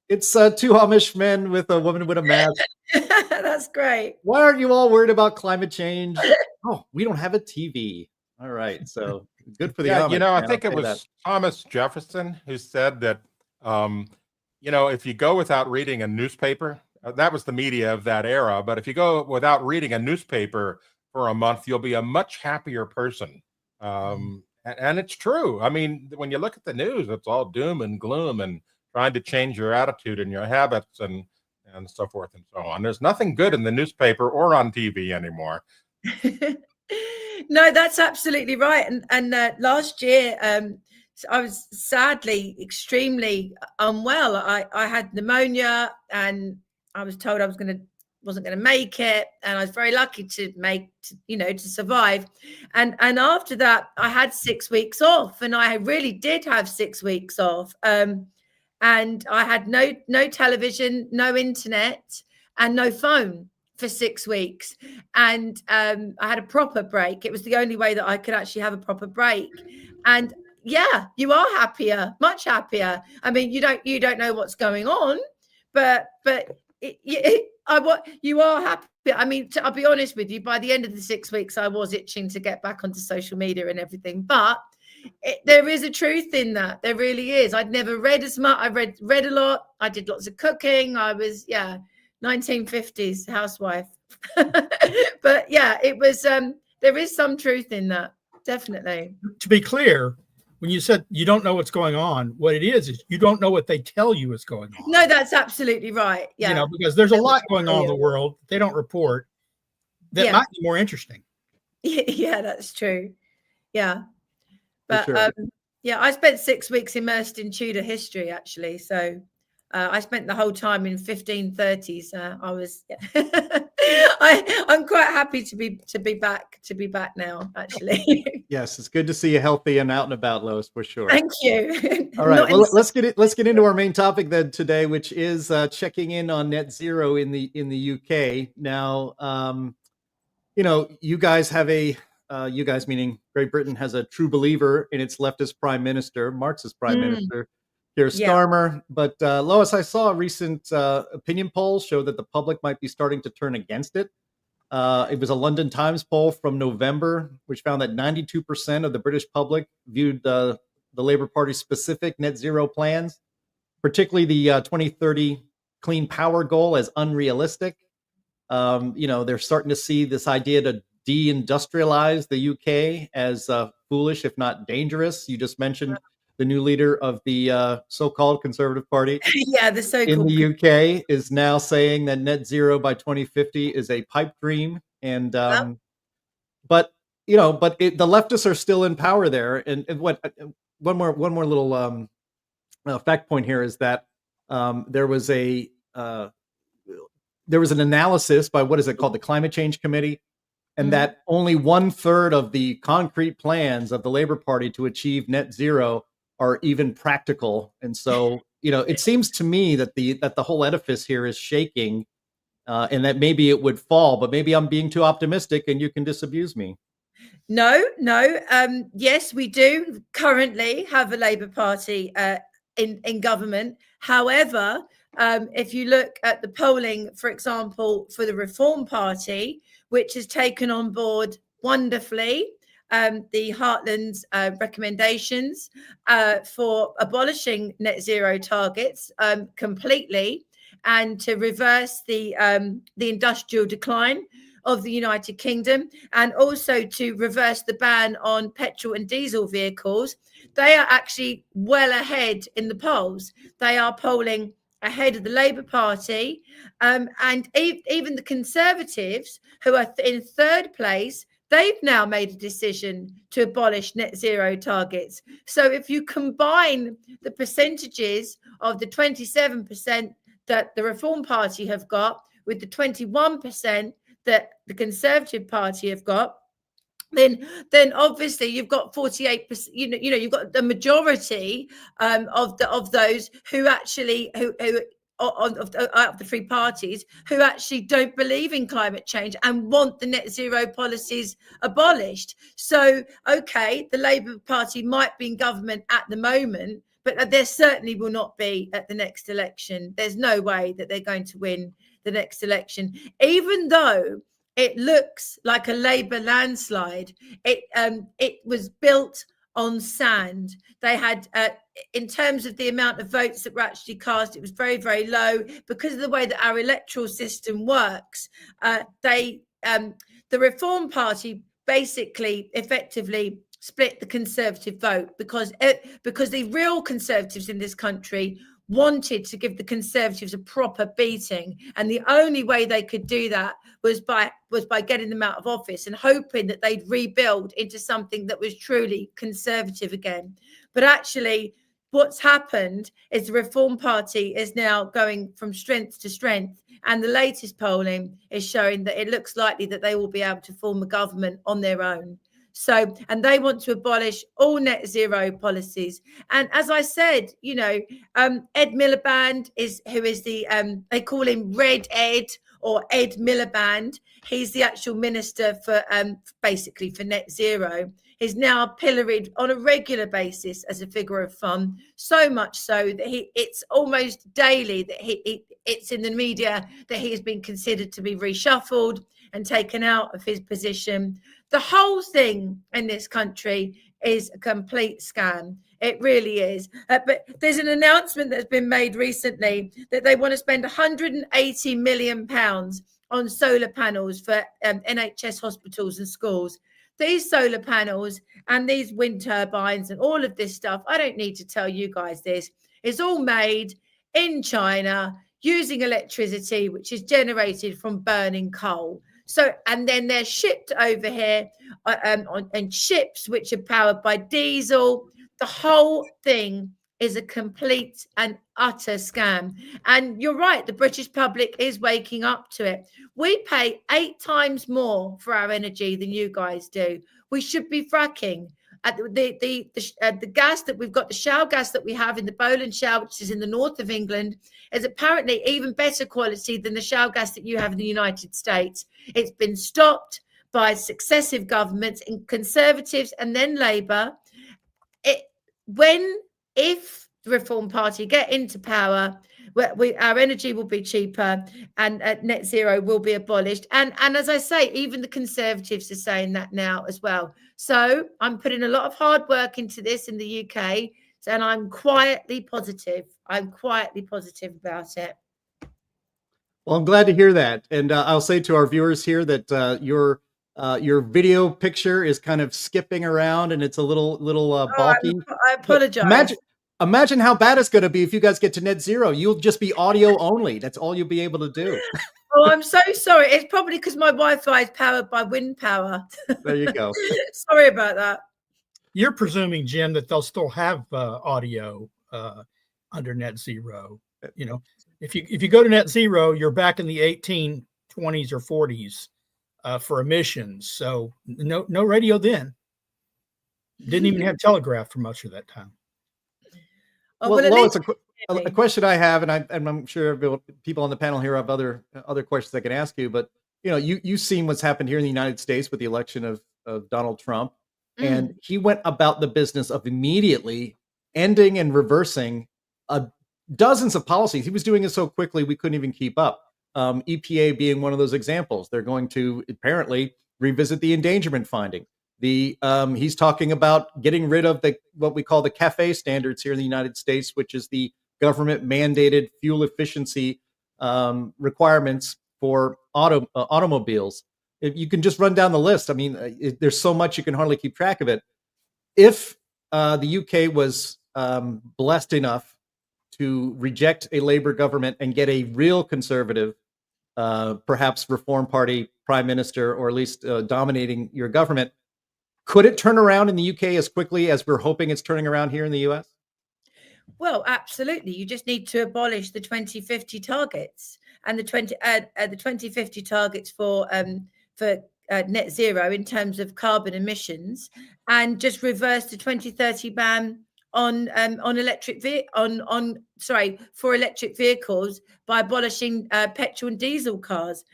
it's two Amish men with a woman with a mask. That's great. Why aren't you all worried about climate change? Oh, we don't have a TV. All right. So good for the Amish. You know, I think it was Thomas Jefferson who said that, you know, if you go without reading a newspaper, that was the media of that era. But if you go without reading a newspaper for a month, you'll be a much happier person. And it's true. I mean, when you look at the news, it's all doom and gloom and trying to change your attitude and your habits and so forth and so on. There's nothing good in the newspaper or on TV anymore. No, that's absolutely right. And last year, I was sadly extremely unwell. I had pneumonia, and I was told I wasn't going to make it, and I was very lucky to survive. And after that, I had 6 weeks off, and I really did have 6 weeks off. And I had no television, no internet, and no phone for 6 weeks. And I had a proper break. It was the only way that I could actually have a proper break. And yeah, you are happier, much happier. I mean, you don't know what's going on, but you are happy. I mean, I'll be honest with you, by the end of the 6 weeks, I was itching to get back onto social media and everything, but there is a truth in that. There really is. I'd never read as much. I read a lot. I did lots of cooking. I was 1950s housewife. But yeah, it was there is some truth in that, definitely. To be clear, when you said you don't know what's going on, what it is you don't know what they tell you is going on. No, that's absolutely right. Yeah, you know, because there's a lot going on in the world they don't report that might be more interesting. Yeah, that's true. Yeah. But sure. I spent 6 weeks immersed in Tudor history, actually. So I spent the whole time in 1530s. I was, I'm quite happy to be back now, actually. Yes, it's good to see you healthy and out and about, Lois, for sure. Thank you. All right, well, let's get into our main topic then today, which is checking in on net zero in the UK. Now, you know, you guys have you guys meaning Great Britain has a true believer in its leftist prime minister, Marxist prime minister, Keir Starmer. But Lois, I saw a recent opinion poll show that the public might be starting to turn against it. It was a London Times poll from November, which found that 92% of the British public viewed the Labour Party's specific net zero plans, particularly the 2030 clean power goal, as unrealistic. You know, they're starting to see this idea to deindustrialize the UK as foolish, if not dangerous. You just mentioned the new leader of the so-called Conservative Party. Yeah, the so-called in the UK is now saying that net zero by 2050 is a pipe dream. And but you know, but the leftists are still in power there. And what one more little fact point here is that there was an analysis by what is it called, the Climate Change Committee, and that only 1/3 of the concrete plans of the Labour Party to achieve net zero are even practical. And so, you know, it seems to me that the whole edifice here is shaking, and that maybe it would fall, but maybe I'm being too optimistic and you can disabuse me. No. Yes, we do currently have a Labour Party in government. However, if you look at the polling, for example, for the Reform Party, which has taken on board wonderfully the Heartland's recommendations for abolishing net zero targets completely, and to reverse the industrial decline of the United Kingdom, and also to reverse the ban on petrol and diesel vehicles, they are actually well ahead in the polls. They are polling ahead of the Labour Party, and even the Conservatives, who are in third place, they've now made a decision to abolish net zero targets. So if you combine the percentages of the 27% that the Reform Party have got with the 21% that the Conservative Party have got, then obviously you've got 48%. You know, you've got the majority of those who actually of the three parties who actually don't believe in climate change and want the net zero policies abolished. So, okay, the Labour Party might be in government at the moment, but there certainly will not be at the next election. There's no way that they're going to win the next election, even though it looks like a Labour landslide. It was built on sand. They had, in terms of the amount of votes that were actually cast, it was very, very low because of the way that our electoral system works. The Reform Party basically effectively split the Conservative vote because the real Conservatives in this country wanted to give the Conservatives a proper beating, and the only way they could do that was by getting them out of office and hoping that they'd rebuild into something that was truly conservative again. But actually, what's happened is the Reform Party is now going from strength to strength, and the latest polling is showing that it looks likely that they will be able to form a government on their own. So, and they want to abolish all net zero policies. And as I said, you know, Ed Miliband who is the, they call him Red Ed, or Ed Miliband, he's the actual minister for basically for net zero, is now pilloried on a regular basis as a figure of fun, so much so that it's almost daily that it's in the media that he has been considered to be reshuffled and taken out of his position. The whole thing in this country is a complete scam. It really is. But there's an announcement that's been made recently that they want to spend £180 million on solar panels for NHS hospitals and schools. These solar panels and these wind turbines and all of this stuff, I don't need to tell you guys this, is all made in China using electricity, which is generated from burning coal. So, and then they're shipped over here on ships which are powered by diesel. The whole thing is a complete and utter scam. And you're right, the British public is waking up to it. We pay 8 times more for our energy than you guys do. We should be fracking. The gas that we've got, the shale gas that we have in the Boland Shale, which is in the north of England, is apparently even better quality than the shale gas that you have in the United States. It's been stopped by successive governments, in Conservatives and then Labour. If the Reform Party get into power, our energy will be cheaper and net zero will be abolished. And as I say, even the Conservatives are saying that now as well. So I'm putting a lot of hard work into this in the UK, and I'm quietly positive. I'm quietly positive about it. Well, I'm glad to hear that. And I'll say to our viewers here that your video picture is kind of skipping around and it's a little bulky. I apologize. Imagine how bad it's going to be if you guys get to net zero. You'll just be audio only. That's all you'll be able to do. Oh, I'm so sorry. It's probably because my Wi-Fi is powered by wind power. There you go. Sorry about that. You're presuming, Jim, that they'll still have audio under net zero. You know, if you go to net zero, you're back in the 1820s or 40s for emissions. So no radio then. Didn't even have telegraph for much of that time. Oh, well, Lois, a question I have, and I'm sure people on the panel here have other questions I can ask you, but you've seen what's happened here in the United States with the election of Donald Trump, and he went about the business of immediately ending and reversing dozens of policies. He was doing it so quickly we couldn't even keep up. EPA being one of those examples. They're going to apparently revisit the endangerment finding. He's talking about getting rid of what we call the CAFE standards here in the United States, which is the government mandated fuel efficiency requirements for automobiles. If you can just run down the list. I mean, there's so much you can hardly keep track of it. If the UK was blessed enough to reject a Labour government and get a real conservative, perhaps Reform Party prime minister, or at least dominating your government, could it turn around in the UK as quickly as we're hoping it's turning around here in the US? Well, absolutely. You just need to abolish the 2050 targets and the 2050 targets for net zero in terms of carbon emissions, and just reverse the 2030 ban on electric for electric vehicles by abolishing petrol and diesel cars.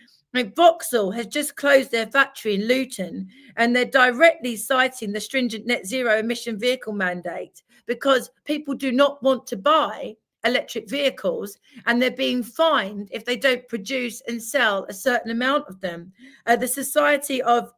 Vauxhall has just closed their factory in Luton, and they're directly citing the stringent net zero emission vehicle mandate because people do not want to buy electric vehicles, and they're being fined if they don't produce and sell a certain amount of them. The Society of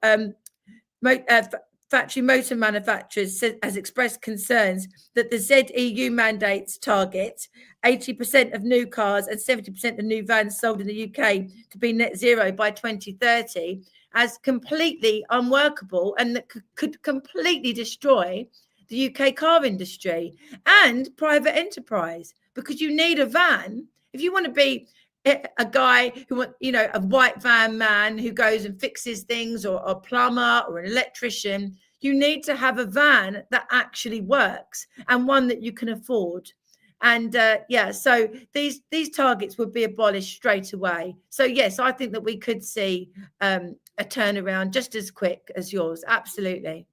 Factory Motor Manufacturers has expressed concerns that the ZEU mandates target 80% of new cars and 70% of new vans sold in the UK to be net zero by 2030 as completely unworkable, and that could completely destroy the UK car industry and private enterprise, because you need a van. If you want to be a guy who a white van man who goes and fixes things, or a plumber or an electrician, you need to have a van that actually works and one that you can afford. And so these targets would be abolished straight away. So yes, I think that we could see a turnaround just as quick as yours. Absolutely.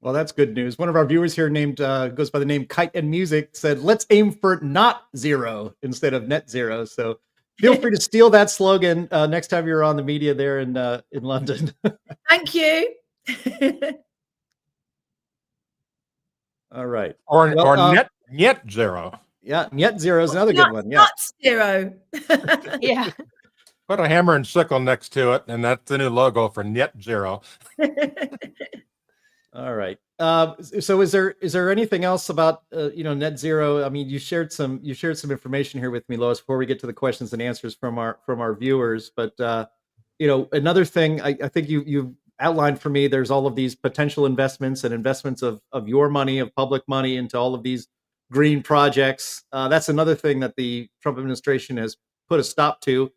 Well, that's good news. One of our viewers here goes by the name Kite and Music said, let's aim for not zero instead of net zero. So Feel free to steal that slogan next time you're on the media there in London. Thank you. All right. Or net zero. Yeah, net zero is another good one. Yeah. Not zero. Yeah. Put a hammer and sickle next to it, and that's the new logo for net zero. All right. So is there anything else about net zero? I mean, you shared some information here with me, Lois, before we get to the questions and answers from our viewers. But another thing I think you outlined for me, there's all of these potential investments and investments of your money, of public money, into all of these green projects. That's another thing that the Trump administration has put a stop to,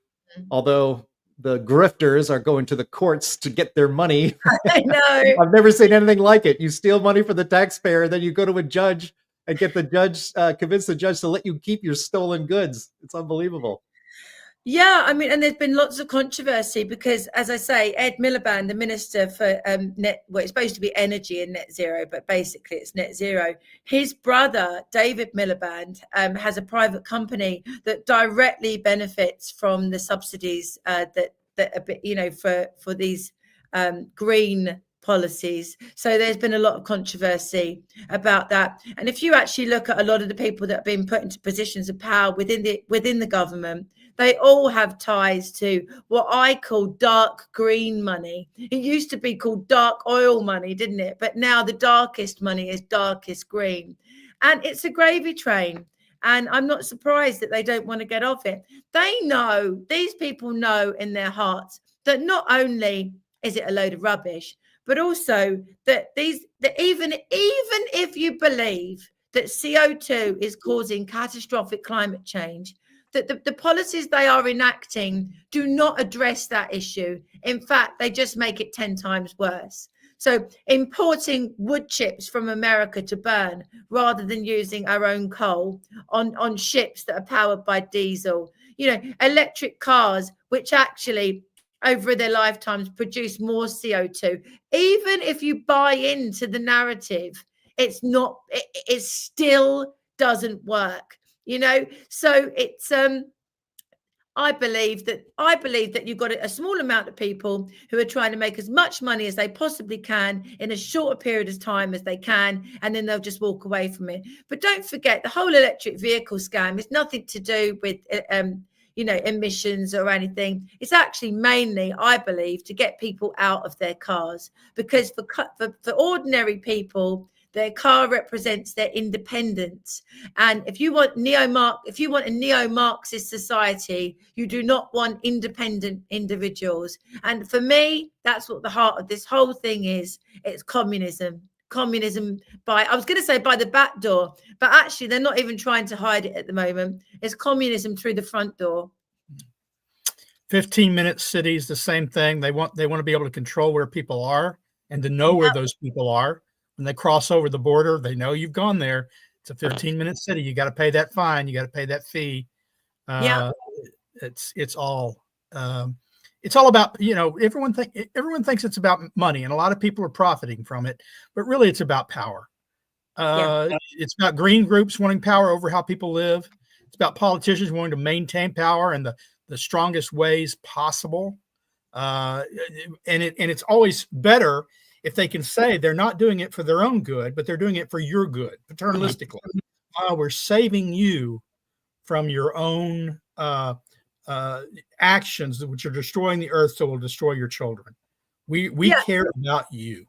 although the grifters are going to the courts to get their money. I know. I've never seen anything like it. You steal money from the taxpayer, then you go to a judge and get the judge, convince the judge to let you keep your stolen goods. It's unbelievable. Yeah, I mean, and there's been lots of controversy because, as I say, Ed Miliband, the minister for it's supposed to be energy and net zero, but basically it's net zero. His brother, David Miliband, has a private company that directly benefits from the subsidies for these green policies. So there's been a lot of controversy about that. And if you actually look at a lot of the people that have been put into positions of power within the government, they all have ties to what I call dark green money. It used to be called dark oil money, didn't it? But now the darkest money is darkest green. And it's a gravy train. And I'm not surprised that they don't want to get off it. These people know in their hearts that not only is it a load of rubbish, but also that even if you believe that CO2 is causing catastrophic climate change, that the policies they are enacting do not address that issue. In fact, they just make it 10 times worse. So importing wood chips from America to burn rather than using our own coal on ships that are powered by diesel, electric cars, which actually over their lifetimes produce more CO2. Even if you buy into the narrative, it still doesn't work. So it's I believe that you've got a small amount of people who are trying to make as much money as they possibly can in as short a period of time as they can, and then they'll just walk away from it. But don't forget, the whole electric vehicle scam is nothing to do with emissions or anything. It's actually mainly, I believe, to get people out of their cars, because for ordinary people, their car represents their independence. And if you want a neo-Marxist society, you do not want independent individuals. And for me, that's what the heart of this whole thing is. It's communism. Communism I was going to say by the back door, but actually they're not even trying to hide it at the moment. It's communism through the front door. 15-minute cities, the same thing. They want to be able to control where people are and to know where those people are. When they cross over the border, they know you've gone there. It's a 15-minute city. You got to pay that fine. You got to pay that fee. It's all about, everyone thinks it's about money, and a lot of people are profiting from it, but really it's about power. It's about green groups wanting power over how people live. It's about politicians wanting to maintain power in the strongest ways possible. And it's always better if they can say they're not doing it for their own good, but they're doing it for your good, paternalistically. We're saving you from your own actions, which are destroying the earth, so will destroy your children. We care about you.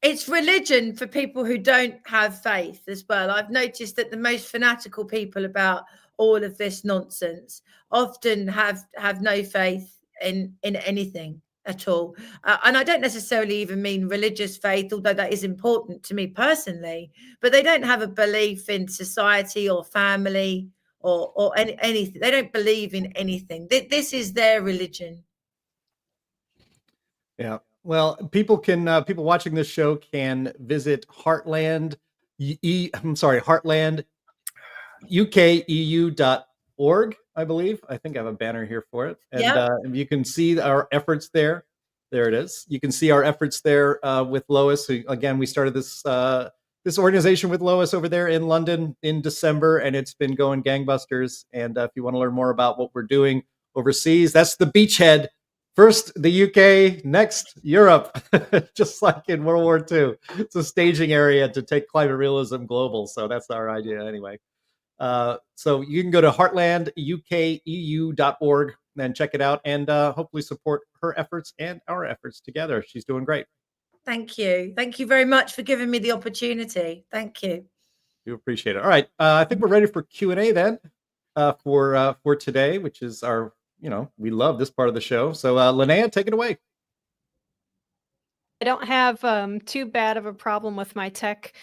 It's religion for people who don't have faith as well. I've noticed that the most fanatical people about all of this nonsense often have no faith in anything at all. And I don't necessarily even mean religious faith, although that is important to me personally, but they don't have a belief in society or family or anything. They don't believe in anything. This is their religion. Yeah. Well, people watching this show can visit heartlandukeu.org, I believe. I think I have a banner here for it. And you can see our efforts there. There it is. You can see our efforts there with Lois. Again, we started this organization with Lois over there in London in December, and it's been going gangbusters. And if you want to learn more about what we're doing overseas. That's the beachhead. First the UK, next Europe, just like in World War II. It's a staging area to take climate realism global. So that's our idea anyway. So you can go to heartlandukeu.org and check it out and hopefully support her efforts and our efforts together. She's doing great. Thank you. Thank you very much for giving me the opportunity. Thank you. We appreciate it. All right. I think we're ready for Q&A then for today, which is our, we love this part of the show. So Linnea, take it away. I don't have too bad of a problem with my tech.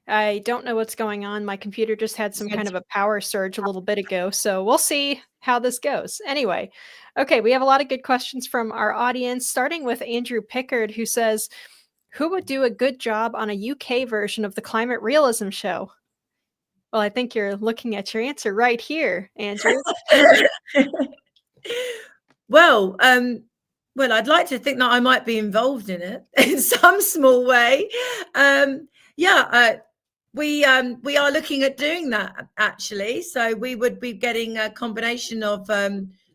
I don't know what's going on. My computer just had some kind of a power surge a little bit ago. So we'll see how this goes. Anyway, okay, we have a lot of good questions from our audience, starting with Andrew Pickard, who says, who would do a good job on a UK version of the Climate Realism show? Well, I think you're looking at your answer right here, Andrew. Well, I'd like to think that I might be involved in it in some small way. We are looking at doing that actually. So we would be getting a combination of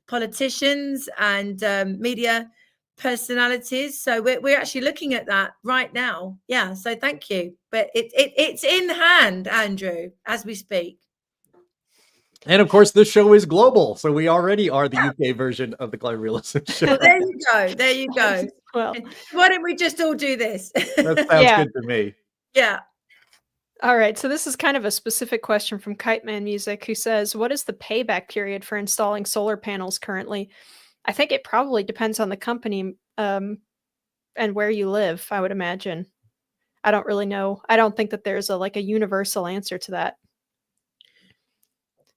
politicians and media personalities. So we're actually looking at that right now. Yeah. So thank you. But it's in hand, Andrew, as we speak. And of course, this show is global, so we already are the UK version of the Climate Realism show. Well, there you go. There you go. Well, why don't we just all do this? That sounds good to me. Yeah. All right. So this is kind of a specific question from Kite Man Music, who says, what is the payback period for installing solar panels currently? I think it probably depends on the company and where you live, I would imagine. I don't really know. I don't think that there's a universal answer to that.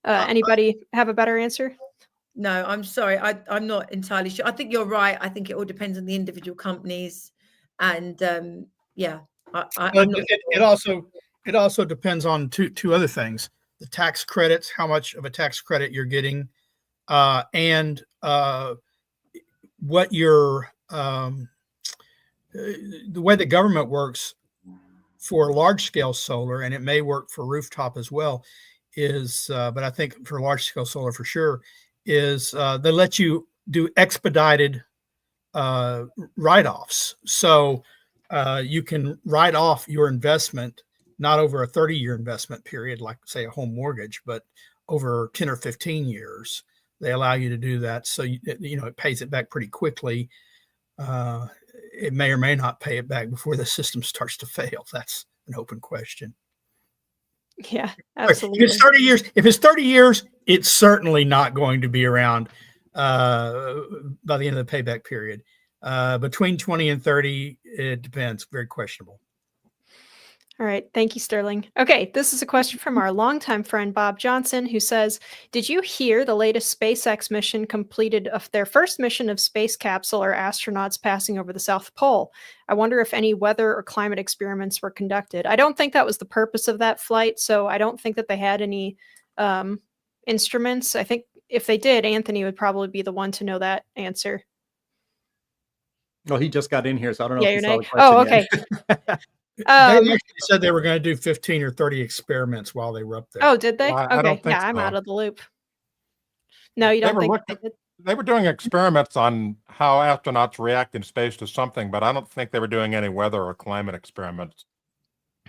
Anybody have a better answer? No, I'm sorry. I'm not entirely sure. I think you're right. I think it all depends on the individual companies. And it also depends on two other things: the tax credits, how much of a tax credit you're getting, and what your the way the government works for large scale solar, and it may work for rooftop as well, is but I think for large scale solar for sure is they let you do expedited write-offs. So you can write off your investment not over a 30-year investment period, like say a home mortgage, but over 10 or 15 years. They allow you to do that. So, it pays it back pretty quickly. It may or may not pay it back before the system starts to fail. That's an open question. Yeah, absolutely. If it's 30 years, it's certainly not going to be around by the end of the payback period. Between 20 and 30, it depends. Very questionable. All right. Thank you, Sterling. Okay. This is a question from our longtime friend, Bob Johnson, who says, did you hear the latest SpaceX mission completed of their first mission of space capsule or astronauts passing over the South Pole? I wonder if any weather or climate experiments were conducted. I don't think that was the purpose of that flight. So I don't think that they had any instruments. I think if they did, Anthony would probably be the one to know that answer. Well, he just got in here, so I don't know Yeah, if he saw the question. Oh, okay. They actually said they were going to do 15 or 30 experiments while they were up there. Oh, did they? Well, I okay. don't think Yeah, I'm so. out of the loop. No, you don't think they did? They were doing experiments on how astronauts react in space to something, but I don't think they were doing any weather or climate experiments.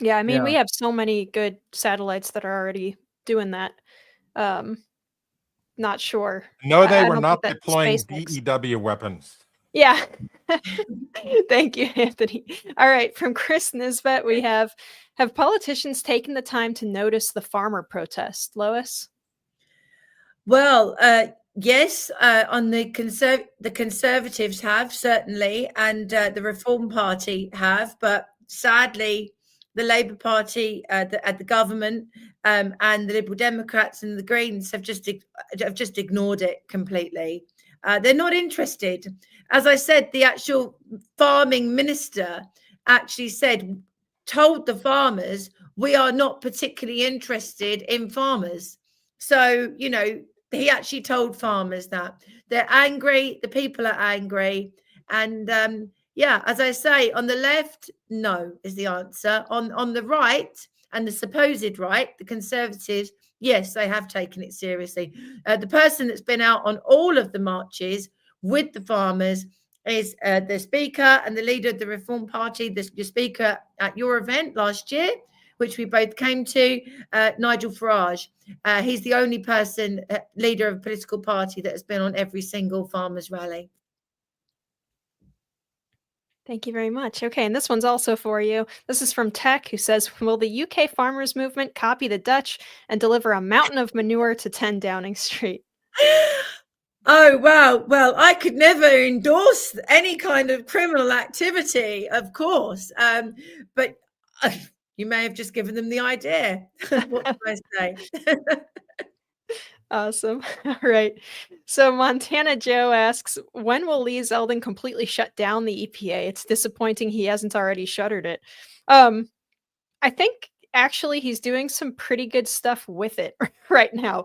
Yeah, I mean, we have so many good satellites that are already doing that. Not sure. No, they were don't not think that deploying SpaceX DEW weapons. Yeah. Thank you, Anthony. All right. From Chris Nisbet, we have politicians taken the time to notice the farmer protest? Lois? Well, yes, on the Conservatives have certainly, and the Reform Party have, but sadly, the Labour Party at the government and the Liberal Democrats and the Greens have just ignored it completely. They're not interested. As I said, the actual farming minister actually told the farmers, we are not particularly interested in farmers. So, he actually told farmers that they're angry. The people are angry. And as I say, on the left, no is the answer. On the right and the supposed right, the Conservatives, Yes, they have taken it seriously. The person that's been out on all of the marches with the farmers is the Speaker and the leader of the Reform Party, the Speaker at your event last year, which we both came to, Nigel Farage. He's the only person, leader of a political party, that has been on every single farmers' rally. Thank you very much. Okay, and this one's also for you. This is from Tech, who says, will the UK farmers movement copy the Dutch and deliver a mountain of manure to 10 Downing Street? Oh, wow. Well, I could never endorse any kind of criminal activity, of course. But you may have just given them the idea. What can I say? Awesome. All right. So Montana Joe asks, when will Lee Zeldin completely shut down the EPA? It's disappointing he hasn't already shuttered it. I think actually he's doing some pretty good stuff with it right now.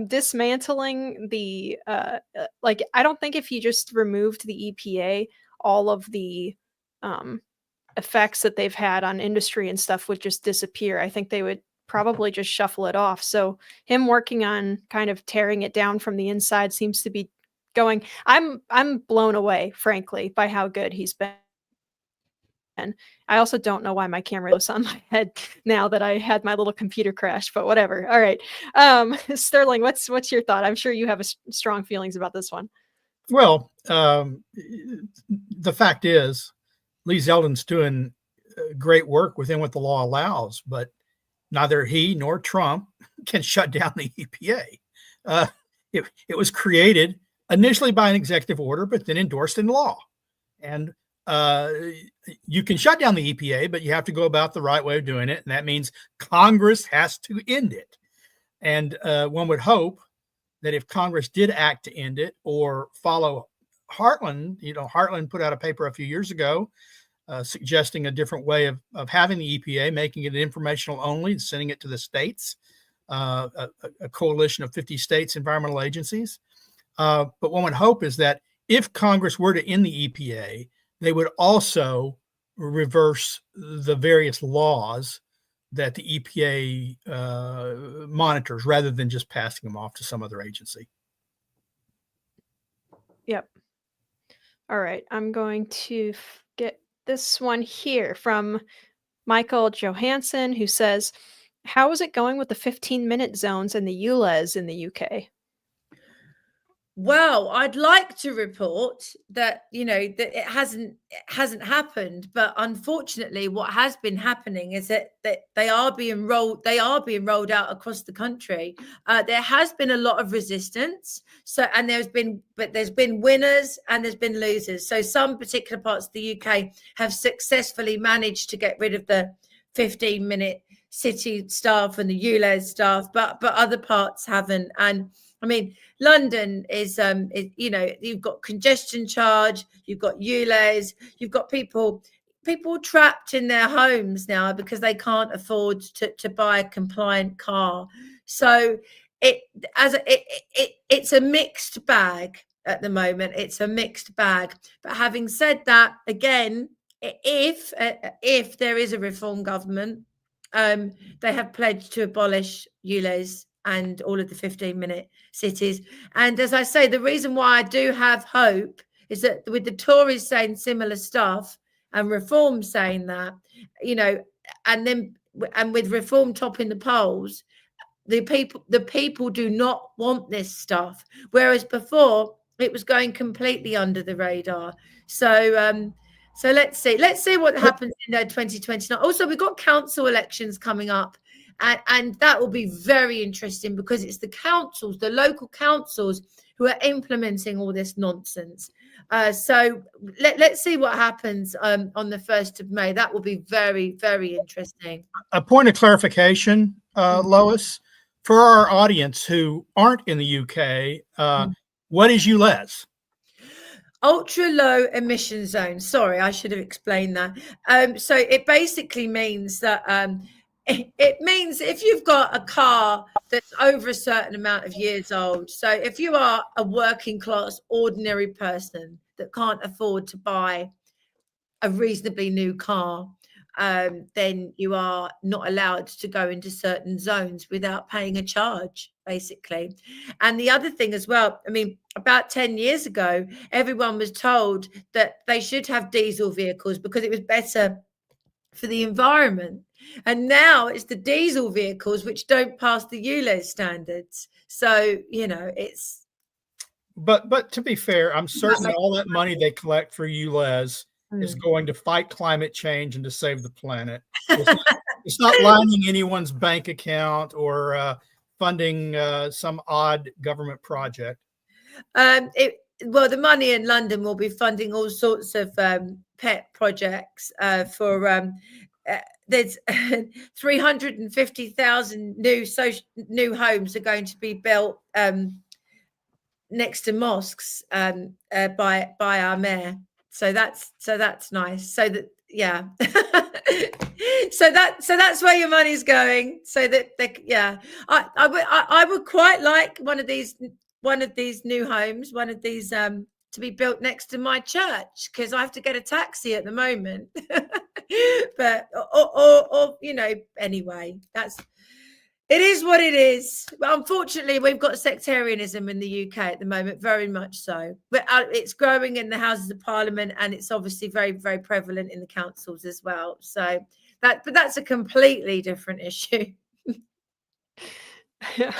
Dismantling the I don't think if you just removed the EPA, all of the effects that they've had on industry and stuff would just disappear. I think they would probably just shuffle it off. So him working on kind of tearing it down from the inside seems to be going. I'm blown away, frankly, by how good he's been. And I also don't know why my camera was on my head now that I had my little computer crash, but whatever. All right. Sterling, what's your thought? I'm sure you have strong feelings about this one. Well, the fact is, Lee Zeldin's doing great work within what the law allows, but neither he nor Trump can shut down the EPA. It was created initially by an executive order, but then endorsed in law. And you can shut down the EPA, but you have to go about the right way of doing it. And that means Congress has to end it. And one would hope that if Congress did act to end it or follow Heartland, Heartland put out a paper a few years ago suggesting a different way of having the EPA, making it informational only and sending it to the states, a coalition of 50 states environmental agencies. But one would hope is that if Congress were to end the EPA, they would also reverse the various laws that the EPA monitors rather than just passing them off to some other agency. Yep. All right. I'm going to get this one here from Michael Johansson, who says, how is it going with the 15-minute zones and the ULEZ in the UK? Well, I'd like to report that, that it hasn't happened, but unfortunately what has been happening is that they are being rolled out across the country. There has been a lot of resistance. And there's been winners and there's been losers. So some particular parts of the UK have successfully managed to get rid of the 15-minute city staff and the ULEZ staff, but other parts haven't. And I mean, London is you've got congestion charge, you've got ULEZ, you've got people trapped in their homes now because they can't afford to buy a compliant car. So it's a mixed bag at the moment. It's a mixed bag. But having said that, again, if there is a reform government, they have pledged to abolish ULEZ and all of the 15-minute cities. And as I say, the reason why I do have hope is that with the Tories saying similar stuff and Reform saying that, and with Reform topping the polls, the people do not want this stuff. Whereas before it was going completely under the radar. So let's see what happens in 2029. Also, we've got council elections coming up. And that will be very interesting because it's the local councils who are implementing all this nonsense. So let's see what happens on the 1st of May. That will be very, very interesting. A point of clarification, Lois, for our audience who aren't in the UK, what is ULEZ? Ultra low emission zone. Sorry, I should have explained that. So it basically means that it means if you've got a car that's over a certain amount of years old, so if you are a working class, ordinary person that can't afford to buy a reasonably new car, then you are not allowed to go into certain zones without paying a charge, basically. And the other thing as well, I mean, about 10 years ago, everyone was told that they should have diesel vehicles because it was better for the environment. And now it's the diesel vehicles which don't pass the ULEZ standards. So, you know, it's... But to be fair, I'm certain all that money they collect for ULEZ is going to fight climate change and to save the planet. It's not lining anyone's bank account or funding some odd government project. Well, the money in London will be funding all sorts of pet projects for there's 350,000 new homes are going to be built next to mosques by our mayor. So that's nice. So that, yeah. so that's where your money's going. So that yeah, I would quite like one of these new homes, one of these to be built next to my church, because I have to get a taxi at the moment. But or you know, anyway, it is what it is. But unfortunately, we've got sectarianism in the UK at the moment, very much so. But it's growing in the Houses of Parliament, and it's obviously very, very prevalent in the councils as well. So but that's a completely different issue.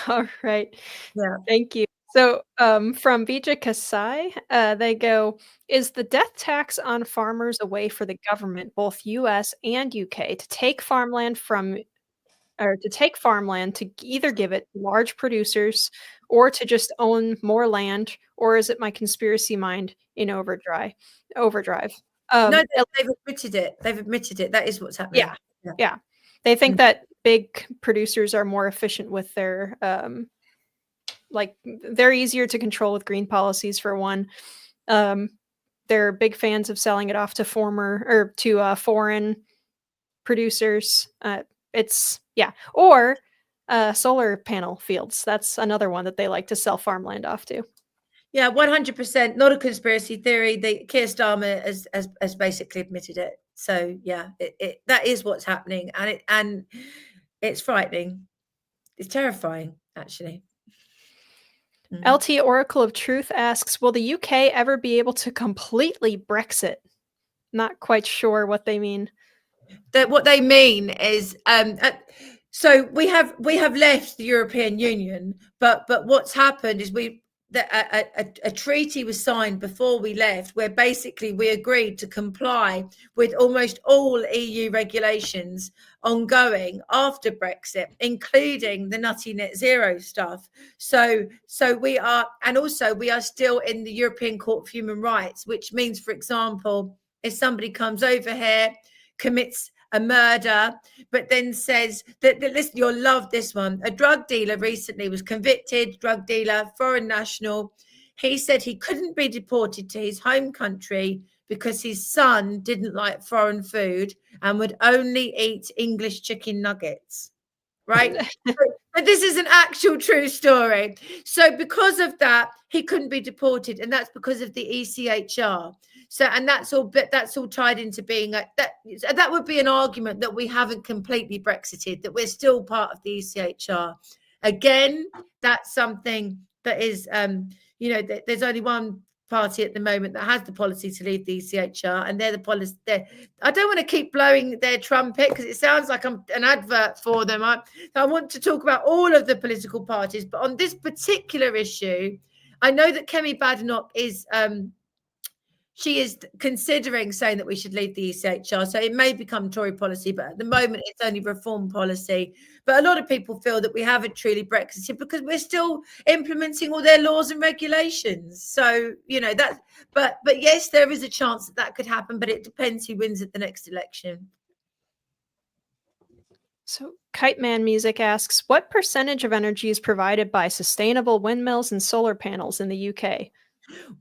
All right. Yeah. Thank you. So from Vijay Kasai, they go, is the death tax on farmers a way for the government, both US and UK, to take farmland to either give it to large producers or to just own more land? Or is it my conspiracy mind in overdrive? No, they've admitted it. They've admitted it. That is what's happening. Yeah. They think that big producers are more efficient with their they're easier to control with green policies, for one. They're big fans of selling it off to foreign producers. Or solar panel fields. That's another one that they like to sell farmland off to. Yeah, 100%. Not a conspiracy theory. Keir Starmer has basically admitted it. So yeah, that is what's happening, and it's frightening. It's terrifying, actually. LT Oracle of Truth asks, will the UK ever be able to completely Brexit? Not quite sure what they mean. What they mean is, so we have left the European Union, but what's happened is a treaty was signed before we left, where basically we agreed to comply with almost all EU regulations ongoing after Brexit, including the nutty net zero stuff. So we are, and also we are still in the European Court of Human Rights, which means, for example, if somebody comes over here, commits a murder, but then says that listen, you'll love this one. A drug dealer recently was convicted, drug dealer, foreign national. He said he couldn't be deported to his home country because his son didn't like foreign food and would only eat English chicken nuggets. Right? But this is an actual true story. So because of that, he couldn't be deported, and that's because of the ECHR. So, and that's all tied into being that would be an argument that we haven't completely Brexited, that we're still part of the ECHR. Again, that's something that is, there's only one party at the moment that has the policy to leave the ECHR, and they're the policy. I don't want to keep blowing their trumpet because it sounds like I'm an advert for them. I want to talk about all of the political parties, but on this particular issue, I know that Kemi Badenoch is. She is considering saying that we should leave the ECHR. So it may become Tory policy, but at the moment it's only reform policy. But a lot of people feel that we haven't truly Brexited because we're still implementing all their laws and regulations. So, but yes, there is a chance that could happen, but it depends who wins at the next election. So Kite Man Music asks, what percentage of energy is provided by sustainable windmills and solar panels in the UK?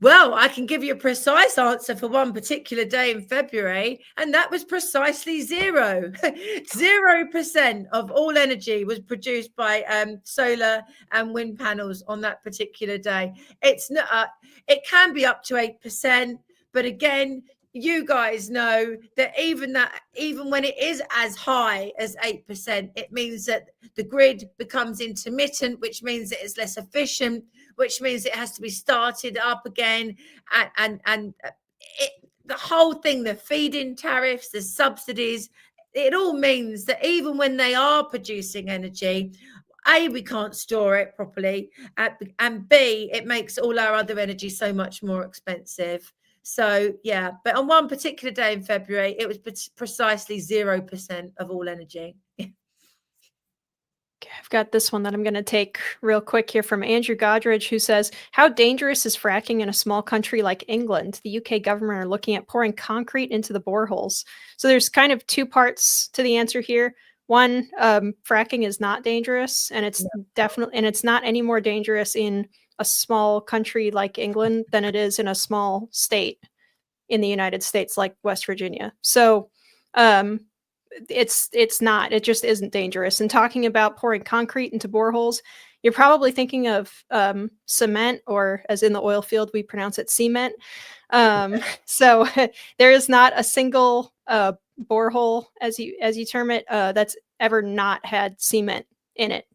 Well, I can give you a precise answer for one particular day in February, and that was precisely 0. 0% of all energy was produced by solar and wind panels on that particular day. It's not. It can be up to 8%, but again, you guys know that even when it is as high as 8%, it means that the grid becomes intermittent, which means that it's less efficient, which means it has to be started up again. The whole thing, the feed-in tariffs, the subsidies, it all means that even when they are producing energy, A, we can't store it properly, and B, it makes all our other energy so much more expensive. So, yeah, but on one particular day in February, it was precisely 0% of all energy. Okay, I've got this one that I'm going to take real quick here from Andrew Godridge, who says, how dangerous is fracking in a small country like England? The UK government are looking at pouring concrete into the boreholes. So there's kind of two parts to the answer here. One, fracking is not dangerous, and it's definitely, and it's not any more dangerous in a small country like England than it is in a small state in the United States like West Virginia. So it's not, it just isn't dangerous. And talking about pouring concrete into boreholes, you're probably thinking of cement, or as in the oil field, we pronounce it cement. So there is not a single borehole, as you term it, that's ever not had cement in it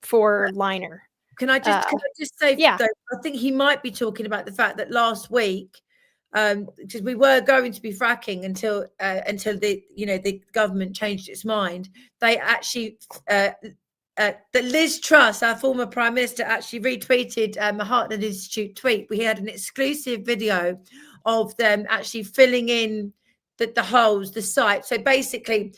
for liner. Can I just say, yeah. though, I think he might be talking about the fact that last week, because we were going to be fracking until the government changed its mind. They actually, the Liz Truss, our former Prime Minister, actually retweeted a Heartland Institute tweet. We had an exclusive video of them actually filling in the holes, the site. So basically,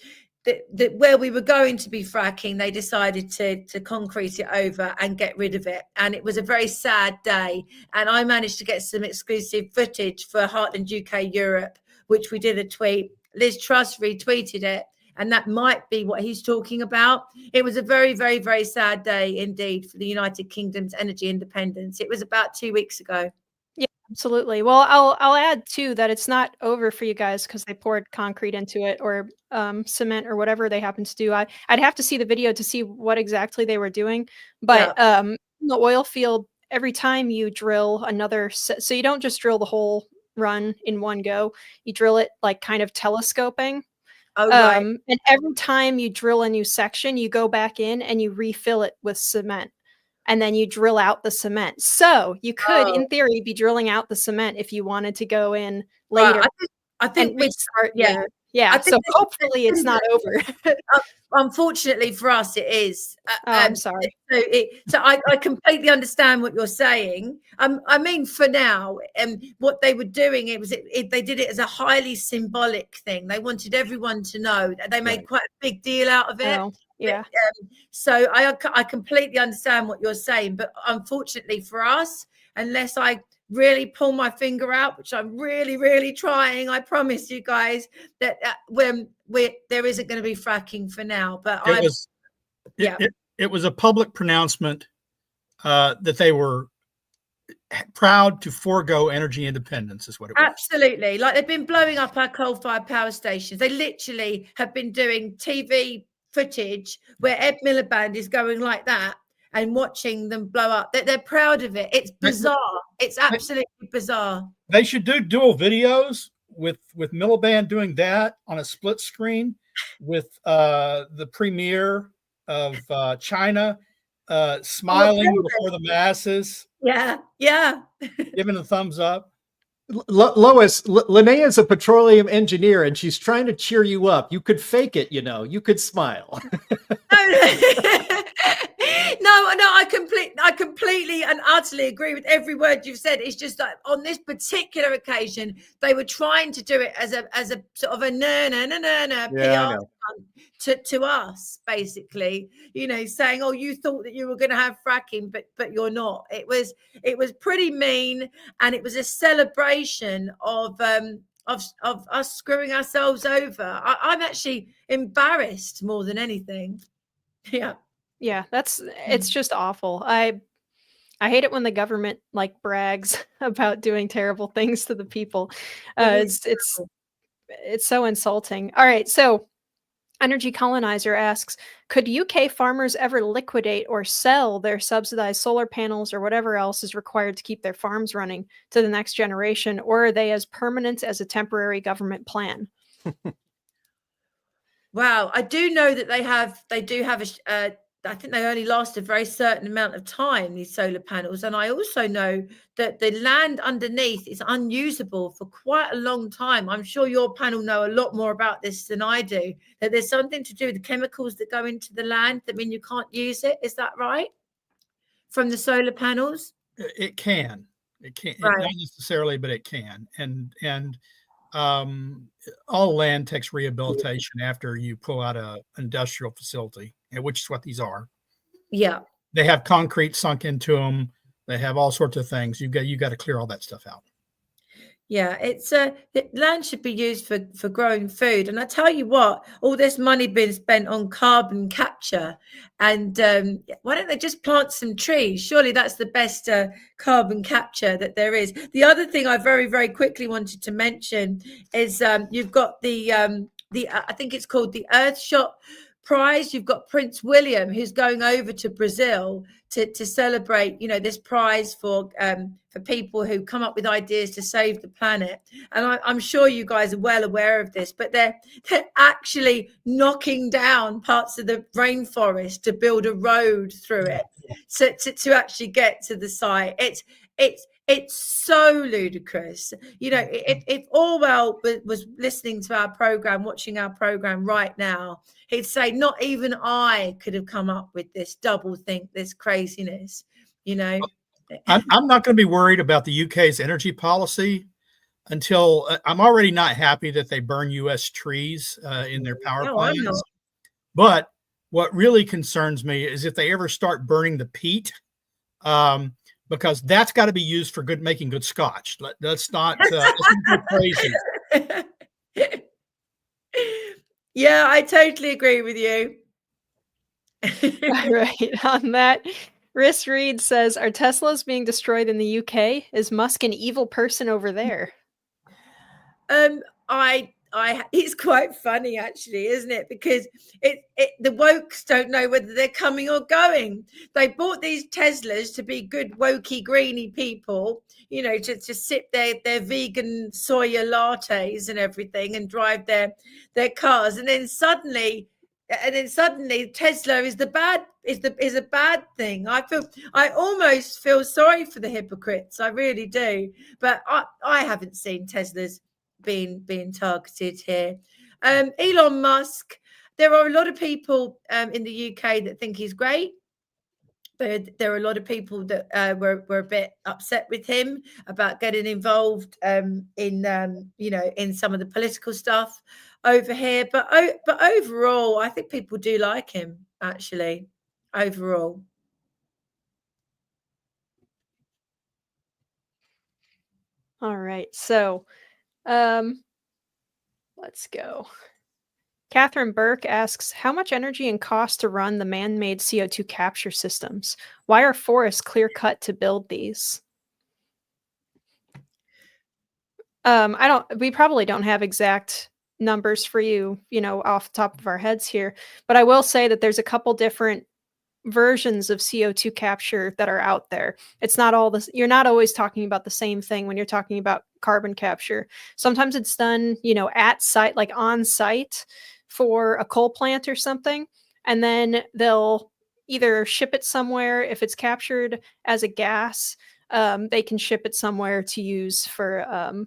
where we were going to be fracking, they decided to concrete it over and get rid of it. And it was a very sad day. And I managed to get some exclusive footage for Heartland UK Europe, which we did a tweet. Liz Truss retweeted it. And that might be what he's talking about. It was a very, very, very sad day indeed for the United Kingdom's energy independence. It was about 2 weeks ago. Yeah, absolutely. Well, I'll add too that it's not over for you guys because they poured concrete into it, or cement, or whatever they happen to do. I'd have to see the video to see what exactly they were doing. But in the oil field, every time you drill another, so you don't just drill the whole run in one go. You drill it like kind of telescoping. Oh, right. And every time you drill a new section, you go back in and you refill it with cement. And then you drill out the cement. So you could, in theory, be drilling out the cement if you wanted to go in later. I think we restart. Yeah. So hopefully it's not over. Unfortunately for us, it is. I'm sorry. So I completely understand what you're saying. I mean, for now, what they were doing, they did it as a highly symbolic thing. They wanted everyone to know. They made quite a big deal out of it. Oh, yeah. So I completely understand what you're saying, but unfortunately for us, unless I really pull my finger out, which I'm really, really trying, I promise you guys that there isn't going to be fracking for now. But it was a public pronouncement that they were proud to forego energy independence, is what it was. Absolutely. Like, they've been blowing up our coal-fired power stations. They literally have been doing TV footage where Ed Miliband is going like that and watching them blow up. They're proud of it. It's bizarre. It's absolutely bizarre. They should do dual videos with Miliband doing that on a split screen with the premier of China smiling before the masses. Yeah. Giving a thumbs up. Lois, Linnea is a petroleum engineer, and she's trying to cheer you up. You could fake it, you could smile. No, I completely and utterly agree with every word you've said. It's just that on this particular occasion, they were trying to do it as a sort of a PR to us, basically, saying, oh, you thought that you were going to have fracking, but you're not. It was pretty mean, and it was a celebration of us screwing ourselves over. I'm actually embarrassed more than anything. Yeah, it's just awful. I hate it when the government brags about doing terrible things to the people. It's so insulting. All right, so Energy Colonizer asks, could UK farmers ever liquidate or sell their subsidized solar panels or whatever else is required to keep their farms running to the next generation, or are they as permanent as a temporary government plan? Wow, I do know that they do have I think they only last a very certain amount of time, these solar panels. And I also know that the land underneath is unusable for quite a long time. I'm sure your panel know a lot more about this than I do, that there's something to do with the chemicals that go into the land that mean you can't use it. Is that right? From the solar panels? It can. It can. Right. Not necessarily, but it can. And all land takes rehabilitation after you pull out an industrial facility, which is what these are. Yeah. They have concrete sunk into them. They have all sorts of things. You got to clear all that stuff out. Yeah, it's land should be used for growing food. And I tell you what, all this money being spent on carbon capture, and why don't they just plant some trees? Surely that's the best carbon capture that there is. The other thing I very, very quickly wanted to mention is you've got the I think it's called the Earthshot Prize. You've got Prince William, who's going over to Brazil to celebrate, this prize for people who come up with ideas to save the planet. And I'm sure you guys are well aware of this, but they're actually knocking down parts of the rainforest to build a road through it, so to actually get to the site. It's so ludicrous. If Orwell was listening to our program, watching our program right now, he'd say, not even I could have come up with this doublethink, this craziness, I'm not going to be worried about the UK's energy policy until I'm already not happy that they burn US trees in their power plants. But what really concerns me is if they ever start burning the peat, because that's got to be used for making good scotch. Let's not go crazy. Yeah, I totally agree with you. All right. On that, Riss Reed says, are Teslas being destroyed in the UK? Is Musk an evil person over there? It's quite funny, actually, isn't it? Because the wokes don't know whether they're coming or going. They bought these Teslas to be good wokey greeny people, to sip their vegan soya lattes and everything and drive their cars, and then suddenly Tesla is a bad thing. I almost feel sorry for the hypocrites. I really do. But I haven't seen Teslas being targeted here. Elon Musk, there are a lot of people in the UK that think he's great. There are a lot of people that were a bit upset with him about getting involved in some of the political stuff over here. But overall, I think people do like him, actually, overall. All right. So let's go. Catherine Burke asks, how much energy and cost to run the man-made CO2 capture systems? Why are forests clear-cut to build these? We probably don't have exact numbers for you, off the top of our heads here, but I will say that there's a couple different versions of CO2 capture that are out there. It's not all this. You're not always talking about the same thing when you're talking about carbon capture. Sometimes it's done, at site, like on site for a coal plant or something. And then they'll either ship it somewhere. If it's captured as a gas, they can ship it somewhere to use for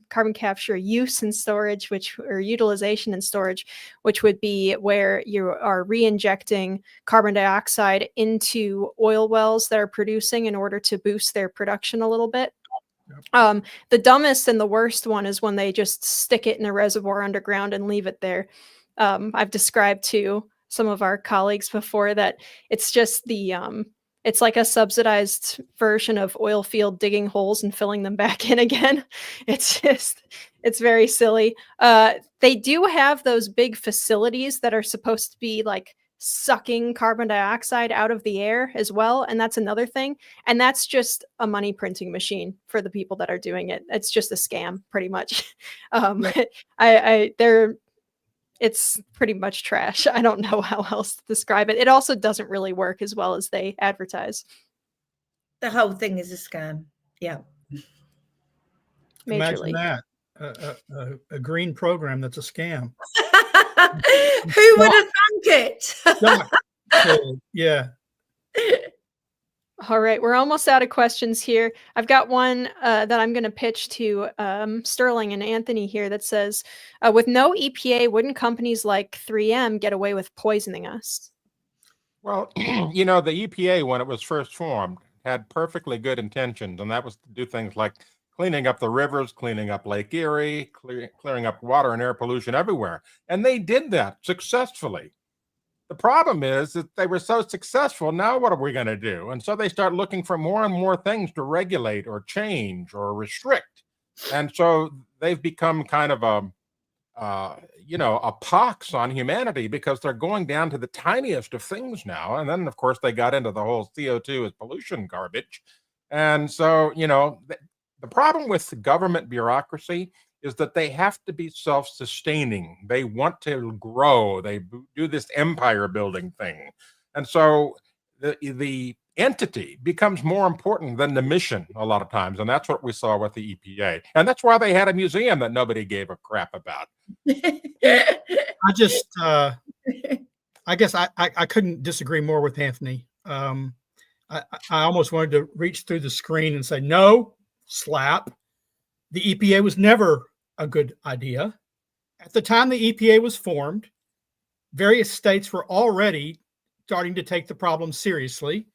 carbon capture use and storage, or utilization and storage, which would be where you are re-injecting carbon dioxide into oil wells that are producing in order to boost their production a little bit. The dumbest and the worst one is when they just stick it in a reservoir underground and leave it there. I've described to some of our colleagues before that it's just it's like a subsidized version of oil field digging holes and filling them back in again. It's very silly. They do have those big facilities that are supposed to be like sucking carbon dioxide out of the air as well. And that's another thing. And that's just a money printing machine for the people that are doing it. It's just a scam, pretty much. it's pretty much trash. I don't know how else to describe it. It also doesn't really work as well as they advertise. The whole thing is a scam. Yeah. Majorly. Imagine that. A green program that's a scam. Who would have thunk it? Yeah. All right, we're almost out of questions here. I've got one that I'm going to pitch to Sterling and Anthony here that says, with no EPA, wouldn't companies like 3M get away with poisoning us? Well, you know, the EPA, when it was first formed, had perfectly good intentions, and that was to do things like cleaning up the rivers, cleaning up Lake Erie, clearing up water and air pollution everywhere. And they did that successfully. The problem is that they were so successful. Now what are we going to do? And so they start looking for more and more things to regulate or change or restrict. And so they've become kind of a pox on humanity because they're going down to the tiniest of things now. And then, of course, they got into the whole CO2 as pollution garbage. And so, you know, the problem with the government bureaucracy is that they have to be self-sustaining. They want to grow. They do this empire building thing. And so the entity becomes more important than the mission a lot of times. And that's what we saw with the EPA. And that's why they had a museum that nobody gave a crap about. I guess I couldn't disagree more with Anthony. I almost wanted to reach through the screen and say, no, slap. The EPA was never a good idea. At the time the EPA was formed, various states were already starting to take the problem seriously,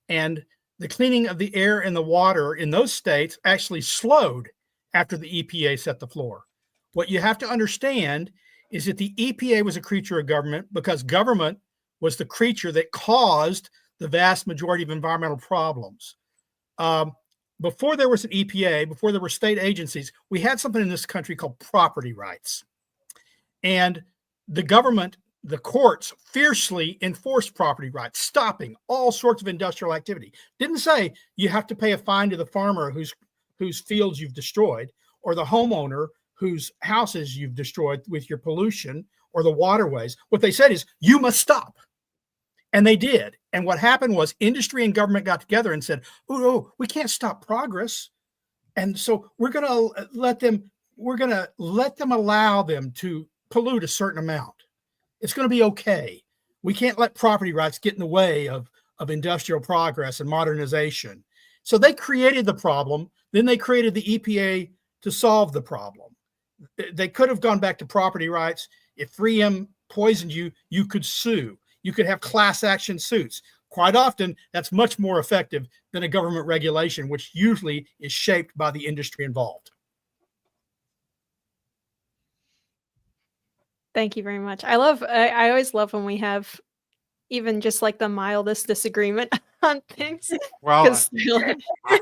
and the cleaning of the air and the water in those states actually slowed after the EPA set the floor. What you have to understand is that the EPA was a creature of government because government was the creature that caused the vast majority of environmental problems. Before there was an EPA, before there were state agencies, we had something in this country called property rights. And the government, the courts, fiercely enforced property rights, stopping all sorts of industrial activity. Didn't say you have to pay a fine to the farmer whose fields you've destroyed, or the homeowner whose houses you've destroyed with your pollution, or the waterways. What they said is, you must stop. And they did. And what happened was industry and government got together and said, oh, we can't stop progress. And so we're going to let them allow them to pollute a certain amount. It's going to be okay. We can't let property rights get in the way of industrial progress and modernization. So they created the problem. Then they created the EPA to solve the problem. They could have gone back to property rights. If 3M poisoned you, you could sue. You could have class action suits. Quite often, that's much more effective than a government regulation, which usually is shaped by the industry involved. Thank you very much. I always love when we have even just like the mildest disagreement on things. Well,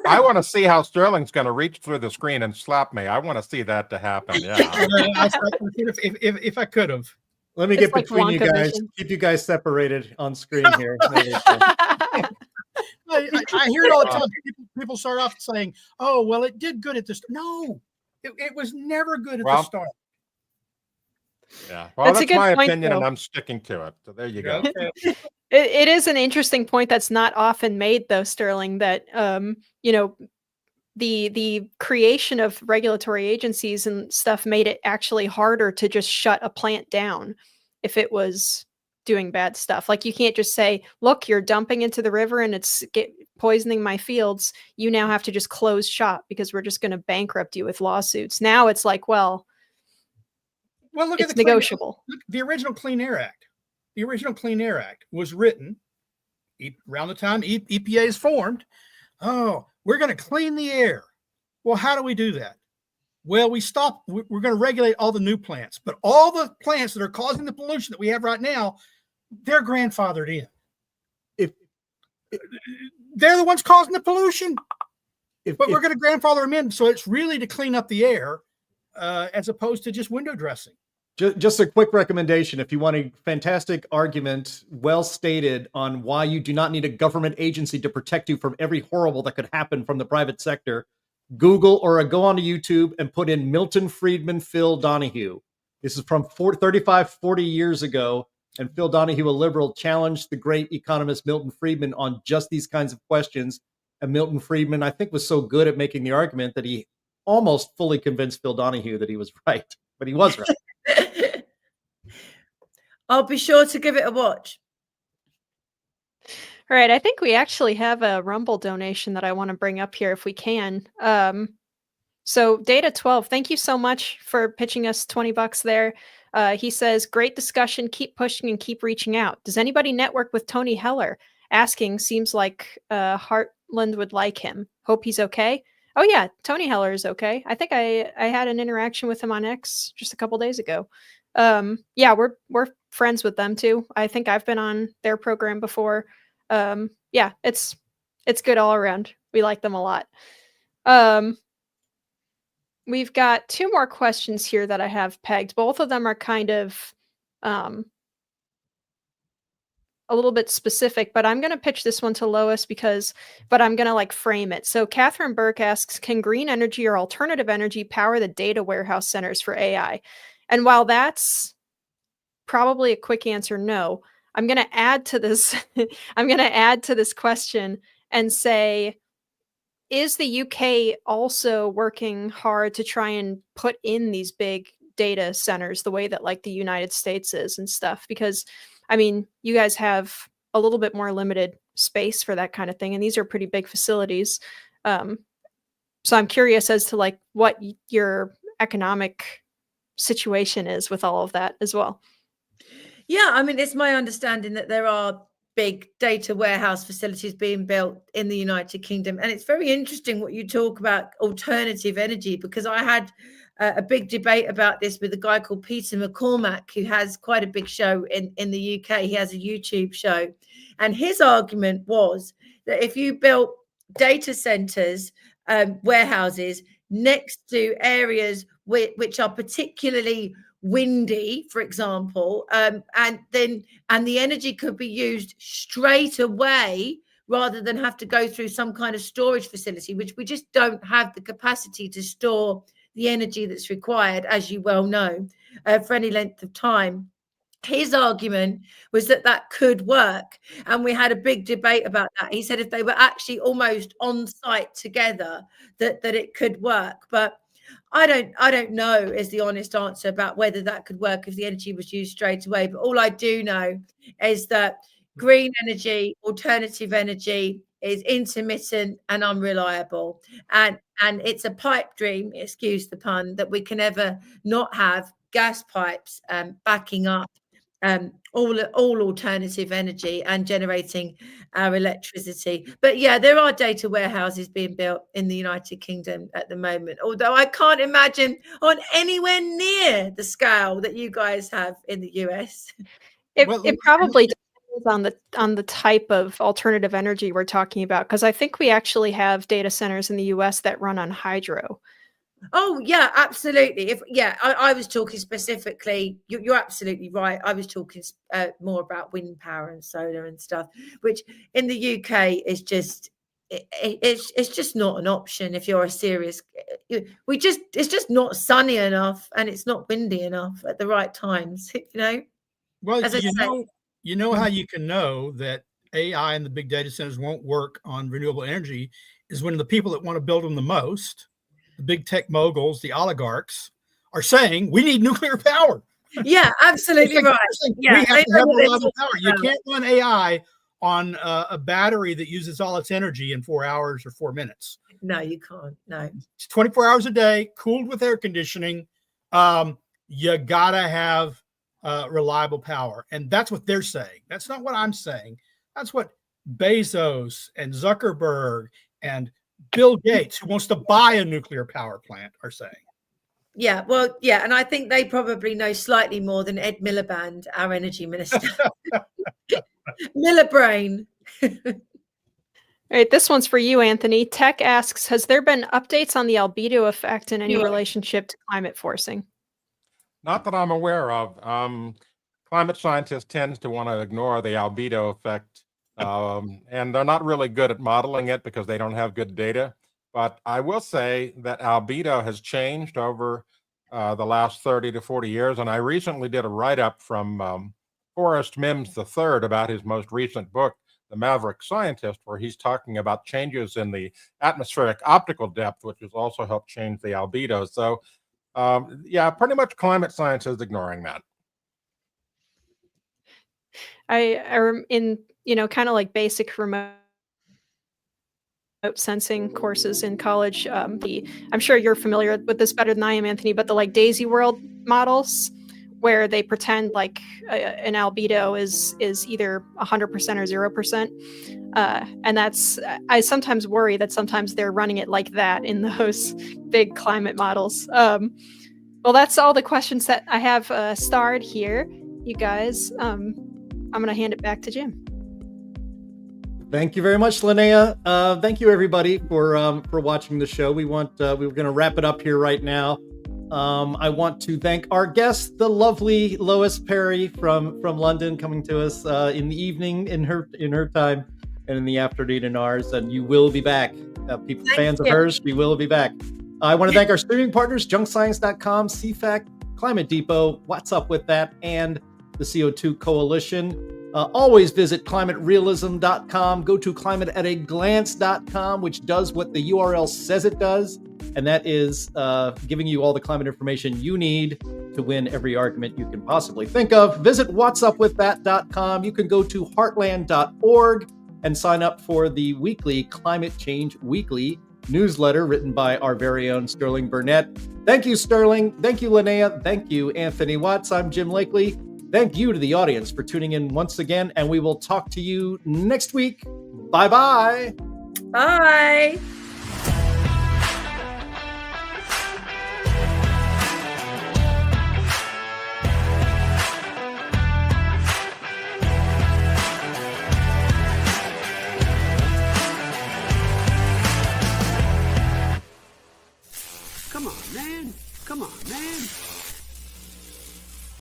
I want to see how Sterling's going to reach through the screen and slap me. I want to see that to happen. Yeah. if I could have. Let me get between you guys, keep you guys separated on screen here. I hear it all the time. People start off saying, oh, well, it did good at the start. No, it was never good at the start. Yeah, well, that's my opinion, and I'm sticking to it. So there you go. It is an interesting point that's not often made, though, Sterling, that, the creation of regulatory agencies and stuff made it actually harder to just shut a plant down if it was doing bad stuff. Like, you can't just say, look, you're dumping into the river and it's poisoning my fields. You now have to just close shop because we're just going to bankrupt you with lawsuits. Now it's like, well, look, it's negotiable. The original Clean Air Act. The original Clean Air Act was written around the time EPA is formed. Oh, we're going to clean the air. Well, how do we do that? Well, we're going to regulate all the new plants, but all the plants that are causing the pollution that we have right now, they're grandfathered in. They're the ones causing the pollution, but we're going to grandfather them in. So it's really to clean up the air as opposed to just window dressing. Just a quick recommendation. If you want a fantastic argument, well stated, on why you do not need a government agency to protect you from every horrible that could happen from the private sector, Google or go onto YouTube and put in Milton Friedman, Phil Donahue. This is from 40 years ago. And Phil Donahue, a liberal, challenged the great economist Milton Friedman on just these kinds of questions. And Milton Friedman, I think, was so good at making the argument that he almost fully convinced Phil Donahue that he was right, but he was right. I'll be sure to give it a watch. All right, I think we actually have a Rumble donation that I want to bring up here if we can. So Data 12, thank you so much for pitching us $20 there. He says, great discussion, keep pushing and keep reaching out. Does anybody network with Tony Heller? Asking, seems like Heartland would like him. Hope he's okay. Oh yeah, Tony Heller is okay. I think I had an interaction with him on X just a couple days ago. Yeah, we're friends with them too. I think I've been on their program before. Yeah, it's good all around. We like them a lot. We've got two more questions here that I have pegged. Both of them are kind of a little bit specific, but I'm going to pitch this one to Lois but I'm going to like frame it. So Catherine Burke asks, can green energy or alternative energy power the data warehouse centers for AI? And while that's probably a quick answer, no, I'm going to add to this. I'm going to add to this question and say, is the UK also working hard to try and put in these big data centers the way that like the United States is and stuff? Because I mean, you guys have a little bit more limited space for that kind of thing, and these are pretty big facilities. So I'm curious as to like what your economic situation is with all of that as well. Yeah, I mean, it's my understanding that there are big data warehouse facilities being built in the United Kingdom. And it's very interesting what you talk about alternative energy, because I had a big debate about this with a guy called Peter McCormack, who has quite a big show in the UK. He has a YouTube show. And his argument was that if you built data centers, warehouses next to areas which are particularly windy, for example, and the energy could be used straight away rather than have to go through some kind of storage facility, which we just don't have the capacity to store the energy that's required, as you well know, for any length of time. His argument was that could work, and we had a big debate about that. He said if they were actually almost on site together, that it could work. But I don't know is the honest answer about whether that could work if the energy was used straight away. But all I do know is that green energy, alternative energy, is intermittent and unreliable, and it's a pipe dream, excuse the pun, that we can ever not have gas pipes backing up all alternative energy and generating our electricity. But yeah, there are data warehouses being built in the United Kingdom at the moment, although I can't imagine on anywhere near the scale that you guys have in the US. It probably depends on the type of alternative energy we're talking about, because I think we actually have data centers in the US that run on hydro. Oh yeah, absolutely. I was talking specifically. You're absolutely right. I was talking more about wind power and solar and stuff, which in the UK is just it's just not an option if you're a serious. It's just not sunny enough and it's not windy enough at the right times. You know. Well, you know how you can know that AI and the big data centers won't work on renewable energy is when the people that want to build them the most, the big tech moguls, the oligarchs, are saying we need nuclear power. Yeah, absolutely right. Yeah, we have to have reliable power. You can't run AI on a battery that uses all its energy in 4 hours or 4 minutes. No, you can't. No, it's 24 hours a day, cooled with air conditioning. You gotta have reliable power, and that's what they're saying. That's not what I'm saying. That's what Bezos and Zuckerberg and Bill Gates, who wants to buy a nuclear power plant, are saying. Yeah, well, yeah, and I think they probably know slightly more than Ed Miliband, our energy minister. Millerbrain. All right, this one's for you, Anthony. Tech asks, has there been updates on the albedo effect in any relationship to climate forcing? Not that I'm aware of. Climate scientists tend to want to ignore the albedo effect, and they're not really good at modeling it because they don't have good data. But I will say that albedo has changed over the last 30 to 40 years. And I recently did a write-up from Forrest Mims III about his most recent book, The Maverick Scientist, where he's talking about changes in the atmospheric optical depth, which has also helped change the albedo. So, yeah, pretty much climate science is ignoring that. In kind of like basic remote sensing courses in college. I'm sure you're familiar with this better than I am, Anthony, but the like Daisy World models, where they pretend like an albedo is either 100% or 0%. And I sometimes worry that sometimes they're running it like that in those big climate models. Well, that's all the questions that I have starred here, you guys. I'm going to hand it back to Jim. Thank you very much, Linnea. Thank you, everybody, for watching the show. We were going to wrap it up here right now. I want to thank our guest, the lovely Lois Perry from London, coming to us in the evening in her time, and in the afternoon in ours. And you will be back, fans of hers. She will be back. I want to thank our streaming partners: JunkScience.com, CFAC, Climate Depot, What's Up With That, and the CO2 Coalition. Always visit climaterealism.com. Go to climateataglance.com, which does what the URL says it does, and that is giving you all the climate information you need to win every argument you can possibly think of. Visit whatsupwiththat.com. You can go to heartland.org and sign up for the weekly Climate Change Weekly newsletter written by our very own Sterling Burnett. Thank you, Sterling. Thank you, Linnea. Thank you, Anthony Watts. I'm Jim Lakely. Thank you to the audience for tuning in once again, and we will talk to you next week. Bye-bye. Bye. Come on, man. Come on, man.